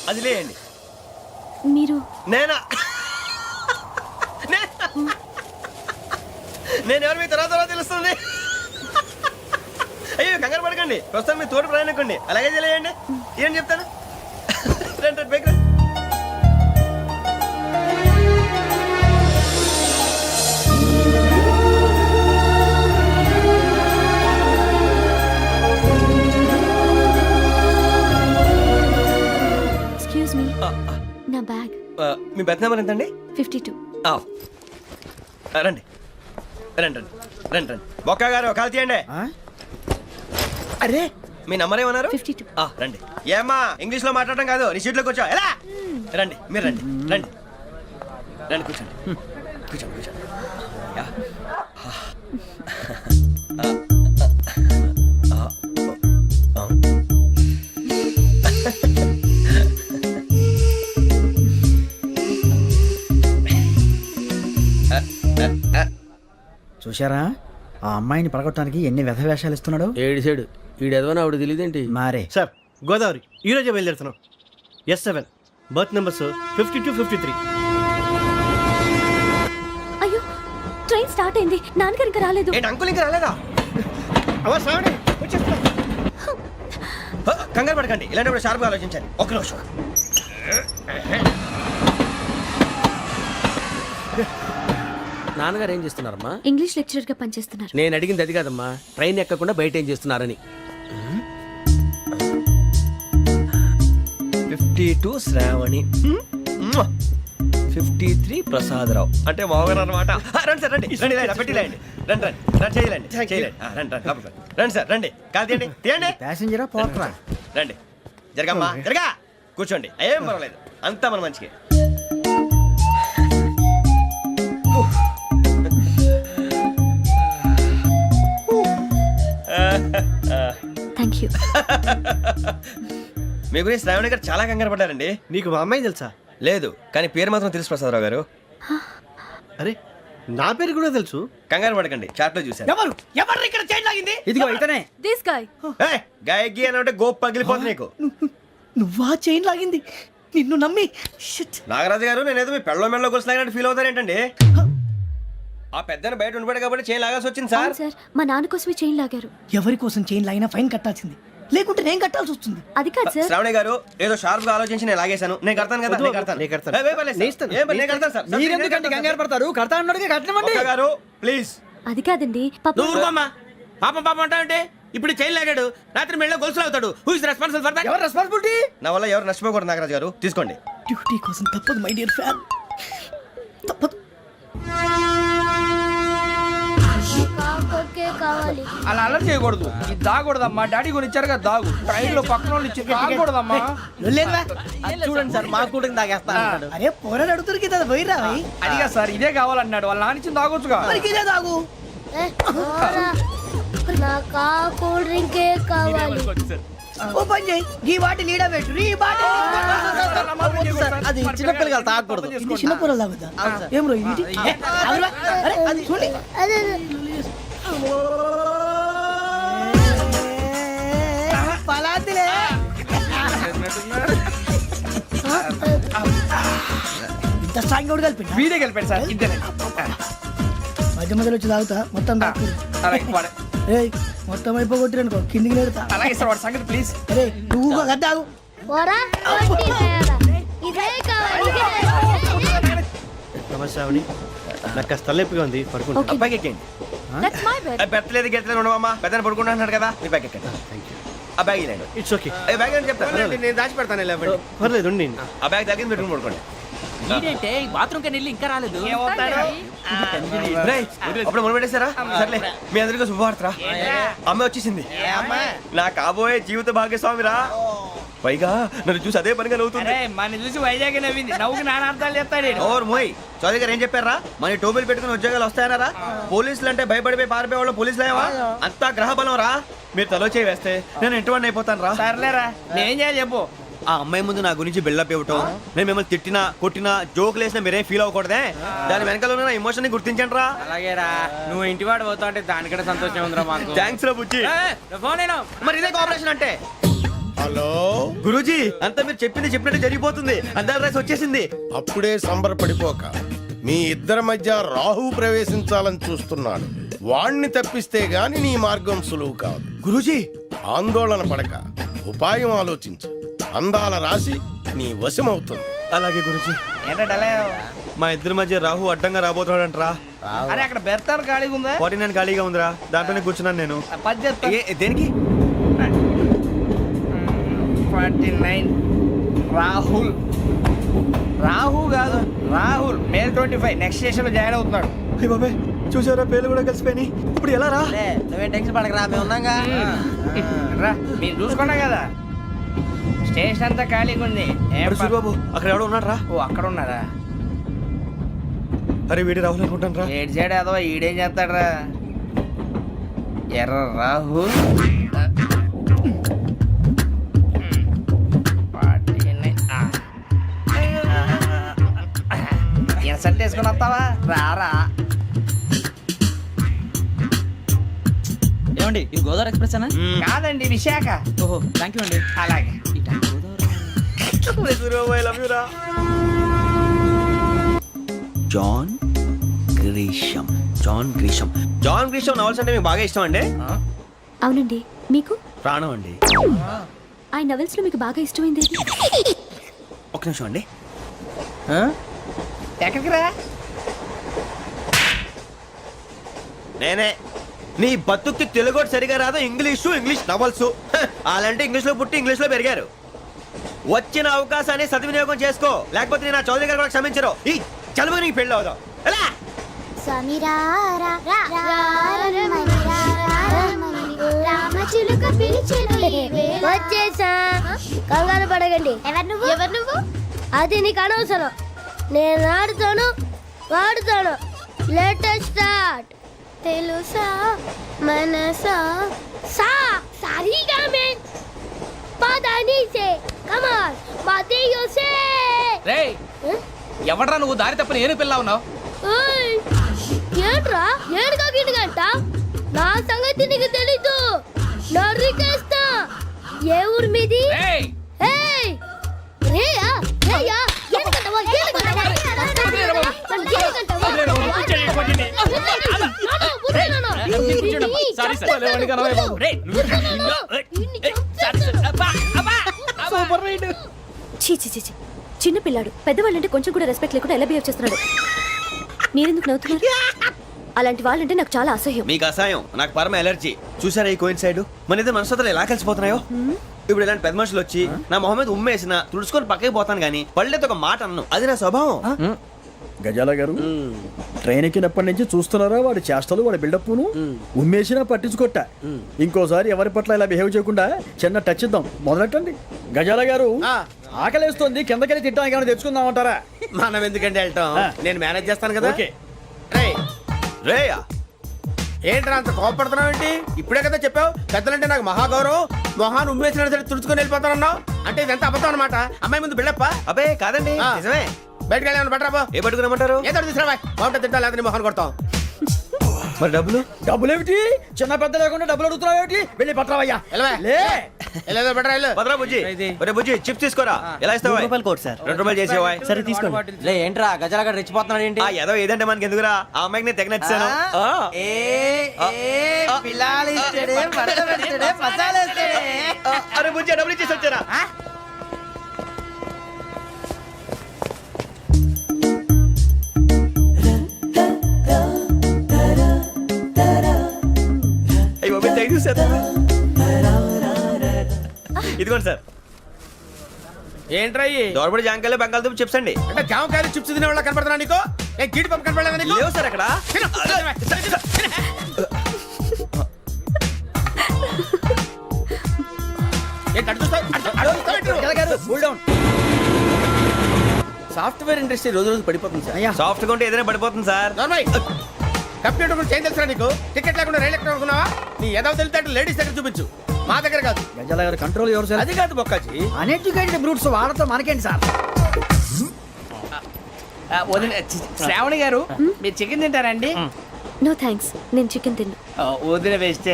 అది లేండి. మీరు నేనా? నేను ఎవరు మీ తర్వాత తెలుస్తుంది. అయ్యో కంగారు పడకండి, ప్రస్తుతం మీ తోటి ప్రయాణకండి. అలాగే తెలియండి. ఏం చెప్తాను? రండి రండి, బైక్ రండి. ఎక్స్క్యూజ్ మీ, నా బ్యాగ్. మీ బెత్ నెంబర్ ఎంతండి? 52. రండి రండి రండి రండి రండి. బొక్క గారు కాల్ తీయండి. అరే మీ నంబర్ ఏమన్నారు? 52. రండి. ఏమ్మా ఇంగ్లీష్ లో మాట్లాడడం కాదు, నీ సీట్లో కూర్చో. ఎలా? రండి మీరు రండి రండి రండి, కూర్చోండి కూర్చోండి కూర్చోండి. యా. చూశారా ఆ అమ్మాయిని పడగొట్టడానికి ఎన్ని వ్యధ వేషాలు ఇస్తున్నాడు? ఏడు సైడు ఈడెదవని ఆవిడ తెలియదేంటి? మారే సార్ గోదావరి ఈరోజే బయలుదేరుతున్నాం. S7 berth numbers 52, 53. అయ్యో, ట్రైన్ స్టార్ట్ అయింది. నాన్నగారు ఇంకా రాలేదు. ఏంటి అంకుల్ ఇంకా రాలేదా? కంగారు పడకండి, ఇలాంటప్పుడు షార్ప్గా ఆలోచించండి. ఒక్క నిమిషం. నాన్నగారు ఏం చేస్తున్నారమ్మా? ఇంగ్లీష్ లెక్చరర్ గా పనిచేస్తున్నారు. నేను అడిగింది అది కాదమ్మా, ట్రైన్ ఎక్కకుండా బయట ఏం చేస్తున్నారని. 52 శ్రావణి, 53 ప్రసాదరావు అంటే మామగారు అనమాట. రండి సార్ రండి రండి, పెట్టిలేండి. రండి రండి రండి, చేయలేండి చేయలేండి. రండి రండి లోపలికి రండి సార్, రండి కాదు తీయండి తీయండి. ప్యాసింజరా పోట్రా? రండి జరగమ్మా జరగా, కూర్చోండి. ఏం పర్వాలేదు, అంతా మన మంచికి. Thank you. మీ గురించి శ్రావణి గారు చాలా కంగారు పడ్డారండి. నీకు మా అమ్మాయి తెలుసా? లేదు, కానీ పేరు మాత్రం తెలుసు ప్రసాదరావు గారు. అరే నా పేరు కూడా తెలుసు. కంగారు పడకండి, చాట్ లో చూశాను. ఎవరు ఎవరు ఇక్కడ చైన్ లాగింది? ఇదిగో ఇతనే. This guy. గాయకి అని అంటే గోప్ పగిలిపోతుంది నీకు. నువ్వా చైన్ లాగింది? నిన్ను నమ్మి. షిట్. నాగరాజు గారు, నేనేదో మీ పెళ్ళ మెళ్ళ గురిసిలాగినట్టు ఫీల్ అవుతారేంటండి? ఆ పెద్దని బయట ఉండిపోయాడు కాబట్టి చైన్ లాగాల్సి వచ్చింది సార్. సార్, మా నాన్న కోసమే చైన్ లాగారు. ఎవరి కోసం చైన్ లాగినా ఫైన్ కట్టాల్సింది, లేకుంటే నేను కట్టాల్సి వస్తుంది. అది కాదు సార్. శ్రావణి గారు, ఏదో షార్ప్ గా ఆలోచించి నేను లాగేశాను. నేను కడతాను కదా, నేను కడతాను. నేను కడతాను సార్. మీరెందుకంటే కంగారు పడతారు? కడతా అన్నాడుగా కట్టమండి. గారు ప్లీజ్. అది కాదండి. నువ్వు ఊరుకోమ్మా. పాపం పాపం అంటావంటే? ఇప్పుడు చైన్ లాగాడు, రాత్రి మెళ్ళ గొలుసులు అవుతాడు. Who is responsible for that? ఎవరు రెస్పాన్సిబిలిటీ? నా వల్ల ఎవరు నష్టపోకూడదు నాగరాజు గారు, తీసుకోండి. డ్యూటీ కోసం తప్పదు మై డియర్ ఫ్యాన్, తప్పదు. కావాలి. అలా అలర్ చేయకూడదు. ఇది దాగకూడదమ్మా. డాడీ కొని ఇచ్చారు కదా దాగు. ట్రైన్ లో పక్కన వాళ్ళు ఇచ్చి దాగకూడదమ్మా. చూడండి సార్, మా కూడా తాగేస్తా. అరే పోరాడు అడుగుతారు కదా, పోయిరా. అదిగా సార్, ఇదే కావాలన్నాడు. వాళ్ళ నాన్న ఇచ్చింది తాగొచ్చుగా. ఇదే తాగు. నాకు ఆ కూల్ డ్రింకే కావాలి. ఓ పని చేయి, ఈ బాటి లీడ పెట్టు. ఈ బాటి అది చిన్నపిల్లలు తాగకూడదు. ఇది చిన్నపిల్లలు తాగుతా. ఏం రో ఇది? అరే అది చూడండి. అదే పలాతిలే. ఇంత స్ట్రాంగ్ కూడా కలిపి వీడే గెలిపాడు సార్ ఇద్దరే మధ్య మధ్యలో వచ్చి తాగుతా మొత్తం తాగు ఏయ్ మొత్తం అయిపోగొట్టిరనుకో కిందికి నేడుతా అలాగే సార్ వాడి సంగతి ప్లీజ్ అరే నువ్వు కదా తాగు పోరా వడ్డీ తయారా. ఇదే కావాలి ఇదే. నమస్తే ఆవిడ నాకు కాస్త తలెప్పిగా ఉంది పడుకుంటా Okay. అబ్బాయికి ఎక్కండి That's my bed. పెట్టలేదు గెట్టలేదు ఉండమమ్మా పెద్దని పడుకుంటున్నాడు కదా మీ బ్యాగ్ ఎక్కండి ఆ బ్యాగ్ ఇలాండి ఇట్స్ ఓకే బ్యాగ్ అని చెప్తాను నేను దాచి పెడతాను లేవండి పర్లేదు ఉండి ఆ బ్యాగ్ తగ్గింది పెట్టుకుని పడుకోండి ఏంటంటే బాత్రూమ్ కని వెళ్ళి ఇంకా రాలేదు రేయ్, అప్పుడు మొదలు పెట్టేశారా సర్లే మీ అందరికీ శుభవార్తరా అమ్మ వచ్చేసింది నా కాబోయే జీవిత భాగ్యస్వామిరా పైగా నన్ను చూసి అదే పనిగా నవ్వుతుంది మన చూసి వైజాగ్ నవ్వింది నవ్వుకి నాన్న అర్థాలు చెప్తాడు ఓర్ మోయ్ చౌదరి గారు ఏం చెప్పారా మన టోబీలు పెట్టుకుని ఉద్యోగాలు వస్తాయనరా పోలీసులు అంటే భయపడిపోయి పారిపోయే వాళ్ళు పోలీసులు ఏవా అంతా గ్రహ బలం రా మీరు తలో చేయి వేస్తే నేను ఇంటివాడిని అయిపోతాను రా సర్లేరా నేనేం చేయాలి చెప్పు ఆ అమ్మాయి ముందు నా గురించి బిల్డప్ ఇవ్వటం నేను మిమ్మల్ని తిట్టినా కొట్టినా జోకులు వేసినా మీరేం ఫీల్ అవ్వకూడదే దాని వెనకాల ఉన్న ఎమోషన్ ని గుర్తించండి రా అలాగేరా నువ్వు ఇంటివాడు పోతా అంటే దానికంటే సంతోషం ఉందిరా మాకు థ్యాంక్స్ రా బుజ్జి ఫోన్ అయినా మరి ఇదే కోఆపరేషన్ అంటే హలో గురూజీ అంతా మీరు చెప్పింది చెప్పినట్టు జరిగిపోతుంది అందాల రైస్ వచ్చేసింది అప్పుడే సంబరపడిపోక మీ ఇద్దరి మధ్య రాహు ప్రవేశించాలని చూస్తున్నాడు వాణ్ణి తప్పిస్తే గాని నీ మార్గం సులువు కాదు గురూజీ ఆందోళన పడక ఉపాయం ఆలోచించు అందాల రాశి నీ వశమవుతుంది అలాగే గురూజీ ఏంటంటే మా ఇద్దరి మధ్య రాహు అడ్డంగా రాబోతున్నాడంట్రా అరే అక్కడ బెర్తాను ఖాళీగా ఉందా 49 ఖాళీగా ఉందిరా దాంట్లోనే కూర్చున్నాను నేను పది చెప్తా దేనికి 49 రాహుల్ రాహు కాదు రాహుల్ మే 25 నెక్స్ట్ స్టేషన్ లో జాయిన్ అవుతున్నాడు హే బాబాయ్ చూసారా పేర్లు కూడా కలిసిపోయినాయి ఇప్పుడు ఎలా రా నువ్వేం టెన్షన్ పడకరా మేము ఉన్నాగా రా మీరు చూసుకున్నా కదా స్టేషన్ అంతా ఖాళీగా ఉంది ఏం ప- బాబు అక్కడ ఎవడో ఉన్నాడు రా ఓ అక్కడ ఉన్నారా అరే వీడి రాహుల్ అనుకుంటాను రా ఏడు సైడ్ ఏదో ఈడేం చేస్తాడరా ఎర్ర రాహు ఇన్సల్ట్ వేసుకుని వస్తావా రారా ఏమండి ఇది గోదావరి ఎక్స్ప్రెస్ అనా కాదండి విశాఖ ఓహో థ్యాంక్ యూ అండి అలాగే John Grisham John Grisham John Grisham novels అంటే మీకు బాగా ఇష్టం అండి అవునండి మీకు ప్రాణం అండి ఆ నవెల్స్ లో మీకు బాగా ఇష్టమైంది ఏది? ఒక నిమిషం అండి ఎక్కడికి రా నేనే నీ బతుక్కి తెలుగు సరిగా రాదు ఇంగ్లీష్ నవల్స్ అలాంటి ఇంగ్లీష్ లో పుట్టి ఇంగ్లీష్ లో పెరిగారు వచ్చిన అవకాశాన్ని సద్వినియోగం చేసుకో లేకపోతే నేను నా చౌదరి గారు కూడా క్షమించరు ఈ చలువు నీకు పెళ్ళి అవుదాం ఎలా స్వామిరారా రామచిలుక వచ్చేసా కంగారు పడగండి ఎవరు నువ్వు అది నీకు అనవసరం నేను ఆడుతాను వాడుతాను లేటెస్ట్ స్టార్ట్ తెలుసా మనసా సా సారీగా మే పదని సే కమాన్ మాదేయో సే రేయ్ ఎవడ్రా నువ్వు దారి తప్పని ఏను పిల్ల ఉన్నావు ఓయ్ ఏంట్రా ఏడుగా గిడుగంట నా సంగతి నీకు తెలీదు నరికేస్తా ఏ ఊరు మీది రేయ్ ఏయ్ రేయా రేయా ఏడుగంటవా ఛీ ఛీ ఛీ ఛీ. చిన్న పిల్లాడు పెద్దవాళ్ళంటే కొంచెం కూడా రెస్పెక్ట్ లేకుండా ఎలా బిహేవ్ చేస్తున్నాడు మీరెందుకు నవ్వుతున్నారు అలాంటి వాళ్ళంటే నాకు చాలా అసహ్యం మీకు అసహాయం నాకు పరమ ఎలర్జీ చూసారా ఈ కోయిన్ సైడ్ మన ఇద్దరు మనసులు ఎలా కలిసిపోతున్నాయో ఇప్పుడు ఇలాంటి పెద్ద మనుషులు వచ్చి నా మొహం మీద ఉమ్మేసిన తుడుచుకొని పక్కకి పోతాను కానీ పళ్ళేతో ఒక మాట అన్ను అది నా స్వభావం గజాల గారు ట్రైన్ ఎక్కినప్పటి నుంచి చూస్తున్నారా వాడి చేష్టలు వాడి బిల్డప్ను ఉమ్మేసినా పట్టించుకోట ఇంకోసారి ఎవరి పట్ల ఇలా బిహేవ్ చేయకుండా చిన్న టచ్ ఇద్దాం మొదలెట్టండి గజాల గారు ఆకలేస్తుంది కిందకెళ్ళి తిట్టడానికి ఏమైనా తెచ్చుకుందామంటారా మనం ఎందుకంటే వెళ్తాం నేను మేనేజ్ చేస్తాను కదా ఓకే రేయా ఏంట్రా అంత కోపడుతున్నావు ఏంటి ఇప్పుడే కదా చెప్పావు పెద్దలంటే నాకు మహాగౌరవం మొహాన్ని ఉమ్మేసిన సరే తుడుచుకొని వెళ్ళిపోతానన్నావు అంటే ఇదంతా అబద్ధం అనమాట అమ్మాయి ముందు బిల్డప్ప అబ్బే కాదండి నిజమే బయటకు వెళ్ళాను బట్రాబో ఏ పట్టుకురమ్మంటారు ఏదో తీసుకురా బాగుంటుంది తింటా లేదా మొహన్ కొడతాం మరి డబ్బులు డబ్బులు ఏమిటి చిన్న పెద్ద లేకుండా డబ్బులు అడుగుతున్నావు ఏమిటి వెళ్ళి పట్టరావయ్యా లే భద్రా బుజ్జి ఒరే బుజ్జి చిప్స్ తీసుకోరా ఎలా ఇస్తావా రూపాయలు కోట్ సార్ 2 రూపాయలు చేసేవా సరే తీసుకోండి లే ఏంట్రా గజాలగడ రెచ్చిపోతున్నాడు ఏంటి ఏదో ఏదంటే మనకి ఎందుకురా ఆ అమ్మాయికి నేను తెగ నచ్చాను అరే బుజ్జి డబ్బులు ఇచ్చేసి వచ్చారా ఇదిగోండి సార్ ఏంట్రా దోరబడి జాంకాయలు బంగాళదుంప చిప్స్ అండి అంటే జామకాయలు చిప్స్ తినే వాళ్ళ కనపడుతున్నా నీకు ఏ గీడి పంప కనపడలేదా నీకు లేవు సార్ అక్కడ సాఫ్ట్వేర్ ఇండస్ట్రీ రోజు రోజు పడిపోతుంది సార్. సాఫ్ట్ గా ఉంటే ఏదైనా పడిపోతుంది సార్. కంప్యూటర్ గురించి ఏం తెలుసా నీకు? టికెట్ లేకుండా రైలు ఎక్కడ అనుకున్నావా? నీ ఏదో తెలితే లేడీస్ దగ్గర చూపించు, మా దగ్గర కాదు. గజాల గారు కంట్రోల్ ఎవరు సార్? అది కాదు బొక్కాజీ. అన్ఎడ్యుకేటెడ్ బ్రూట్స్ వాళ్ళతో మనకేంటి సార్? శ్రావణి గారు మీరు చికెన్ తింటారండి? నో థ్యాంక్స్, నేను చికెన్ తిన్నా. వదిన వేస్తే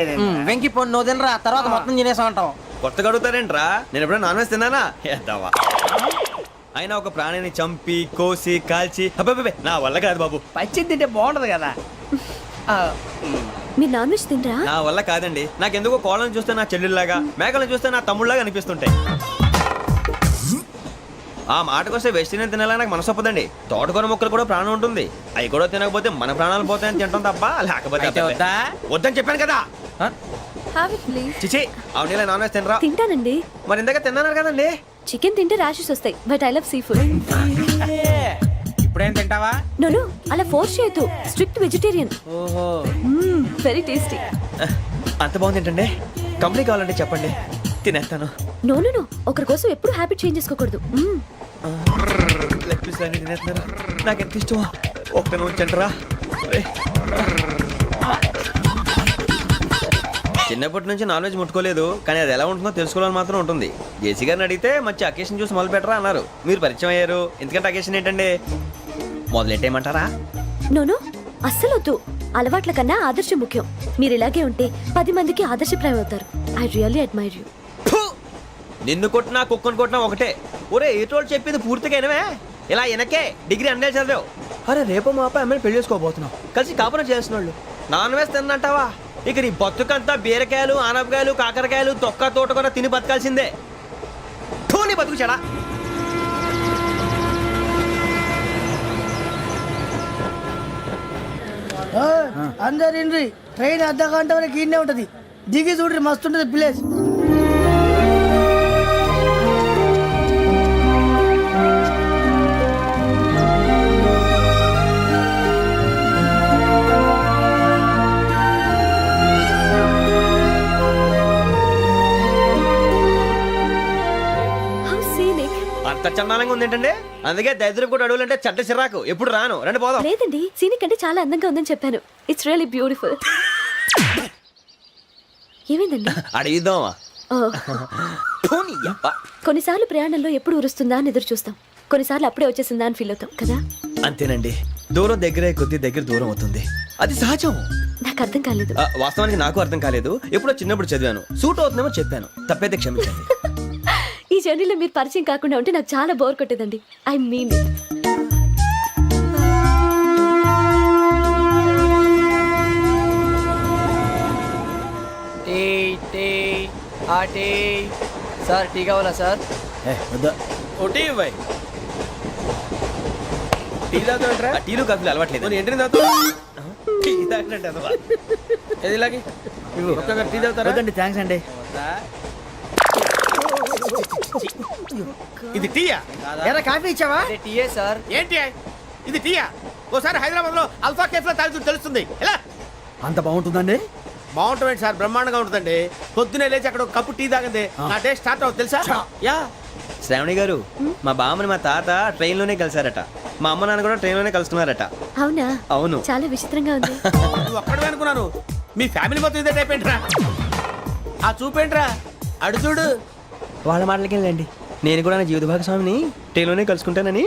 వెంకి పొన్ను నువ్వు తినరా, తర్వాత మొత్తం తినేసా ఉంటాం. కొత్తగా అడుగుతారేంట్రా? నేను ఎప్పుడైనా నాన్ వెజ్ తిన్నానా? ఎద్దావా అయినా ఒక ప్రాణిని చంపి కోసి కాల్చి అబ్బబ్బే నా వల్ల కాదు బాబు. పచ్చి తింటే బాగుంటది కదా. మీరు నాన్ వెజ్ తినరా? నా వల్ల కాదండి. నాకెందుకో కోళ్ళని చూస్తే నా చెల్లెళ్ళలాగా, మేకలను చూస్తే నా తమ్ముళ్ళలాగా అనిపిస్తుంటాయి. ఆ మాటకొస్తే వెస్టిరియన్ తినాలని నాకు మనసు ఒప్పదండి. తోటకూర మొక్కలు కూడా ప్రాణం ఉంటుంది, అవి కూడా తినకపోతే మన ప్రాణాలు పోతాయని తింటాం తప్ప లేకపోతే వద్దని చెప్పాను కదా. చిచి అవునీ నాన్ వెజ్ తినరా? తింటానండి. మరి ఇందాక తిన్నాను కదండి. చికెన్ తింటే ర్యాషెస్ వస్తాయి, but I love sea food. ఇప్పుడేం తింటావా? నో అలా ఫోర్స్ చేయొద్దు, స్ట్రిక్ట్ వెజిటేరియన్. ఓహో, వెరీ టేస్టీ. అంత బాగుంది ఏంటండి? కంప్లీట్ కావాలంటే చెప్పండి, తినేస్తాను. నో ఒకరి కోసం ఎప్పుడు హ్యాబిట్ చేంజ్ చేసుకోకూడదు. లెగ్ పీస్ అన్ని తినేస్తున్నారు, నాకు ఎంత ఇష్టమా. ఒక్క ఉంచండిరా. చిన్నప్పటి నుంచి నాన్ వెజ్ ముట్టుకోలేదు, కానీ అది ఎలా ఉంటుందో తెలుసుకోవాలని మాత్రం ఉంటుంది. జేసీ గారిని అడిగితే మంచి అకేషన్ చూసి మొదలు పెట్టరా అన్నారు. మీరు పరిచయం అయ్యారు, ఎందుకంటే అకేషన్ ఏంటండి? మొదలెట్టేయమంటారా? నో అస్సలు వద్దు. అలవాట్ల కన్నా ఆదర్శం ముఖ్యం. మీరు ఇలాగే ఉంటే 10 మందికి ఆదర్శప్రాయం అవుతారు. I really admire you. నిన్ను కొట్టినా కుక్కను కొట్టినా ఒకటే. ఒరే ఏటోళ్ళు చెప్పింది పూర్తిగా వినవే. ఇలా వెనకే డిగ్రీ అన్నే చదివావు. అరే రేపు మా అబ్బాయి అమ్మాయిని పెళ్లి చేసుకోబోతున్నావు, కలిసి కాపురం చేసిన వాళ్ళు నాన్ వెజ్ తిన్నంటావా? ఇక నీ బతుకంతా బీరకాయలు, ఆనపకాయలు, కాకరకాయలు, తొక్క తోట కూడా తిని బతకాల్సిందే. నీ బతుకు చెడా. అందరు ఇండ్రి, ట్రైన్ అర్ధ గంట వరకు ఇన్నే ఉంటది. దిగి చూడ్రి, మస్తు ఉంటది ప్లేస్. అంత చందానంగా ఉంది ఏంటండి? అందుకే దరిద్రం కూడా అడవులంటే చెడ్డ చిరాకు. ఎప్పుడు రాను, రండి పోదాం. లేదండి, సీనిక్ అంటే చాలా అందంగా ఉందని చెప్పాను. It's really beautiful. ఏమైందండి? అడిగిద్దామా? కొన్నిసార్లు ప్రయాణంలో ఎప్పుడు ఉరుస్తుందా అని ఎదురు చూస్తాం, కొన్నిసార్లు అప్పుడే వచ్చేసిందా అని ఫీల్ అవుతాం కదా. అంతేనండి, దూరం దగ్గరే కొద్ది దగ్గర దూరం అవుతుంది, అది సహజం. నాకు అర్థం కాలేదు. వాస్తవానికి నాకు అర్థం కాలేదు. ఎప్పుడో చిన్నప్పుడు చదివాను, సూట్ అవుతుందేమో చెప్పాను, తప్పైతే క్షమించండి. ఈ జర్నీలో మీరు పరిచయం కాకుండా ఉంటే నాకు చాలా బోర్ కొట్టేదండి. I mean it. Sir tea కావాలా సార్? టీలు కాఫీలు అలవాట్లేదు. థ్యాంక్స్ అండి. ఇది టీయా? ఎరా కాఫీ ఇచ్చావా? టీయే సార్. ఏంటి ఇది టీయా? ఓసారి హైదరాబాద్ లో అల్ఫా కేఫ్ లో తాగుతూ తెలుస్తుంది. ఎలా అంత బాగుంటుందండి? బాగుంటుంది సార్, బ్రహ్మాండంగా ఉంటుందండి. పొద్దునే లేచి అక్కడ ఒక కప్పు టీ తాగింది నా డే స్టార్ట్ అవుతుంది తెలుసా? యా. శ్రావణి గారు, మా బామ్మని మా తాత ట్రైన్ లోనే కలిసారట, మా అమ్మ నాన్న కూడా ట్రైన్ లోనే కలుస్తున్నారట. అవునా? అవును. చాలా విచిత్రంగా ఉంది. నువ్వు ఒక్కడే అనుకున్నాను, మీ ఫ్యామిలీ మొత్తం ఇదే టైప్ ఏంట్రా? ఆ చూపేంట్రా, అడు చూడు. వాళ్ళ మాటలకి వెళ్ళండి, నేను కూడా నా జీవిత భాగస్వామిని ట్రైన్ లోనే కలుసుకుంటానని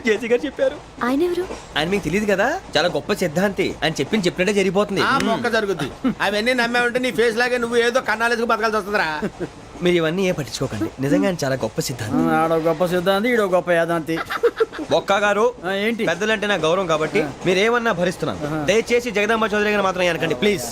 జేసీ గారు చెప్పారు. ఆయన ఎవరు? ఆయన మీకు తెలియదు కదా, చాలా గొప్ప సిద్ధాంతి అని చెప్పినట్టే జరిగిపోతుంది. ఆ మొక్క జరుగుద్ది. అవన్నీ నమ్మే ఉంటే నీ ఫేస్ లాగే నువ్వు ఏదో కన్నాలేసుకు బతకాల్సి వస్తుందిరా. మీరు ఇవన్నీ ఏ పట్టించుకోకండి, నిజంగా ఆయన చాలా గొప్ప సిద్ధాంతి. ఆడో గొప్ప సిద్ధాంతి, ఈడో గొప్ప యాదాంతి. బొక్క గారు ఏంటి పెద్దలంటే నా గౌరవం కాబట్టి మీరేమన్నా భరిస్తున్నాను. దయచేసి జగదాంబ చౌదరి గారు మాత్రం అనకండి ప్లీజ్.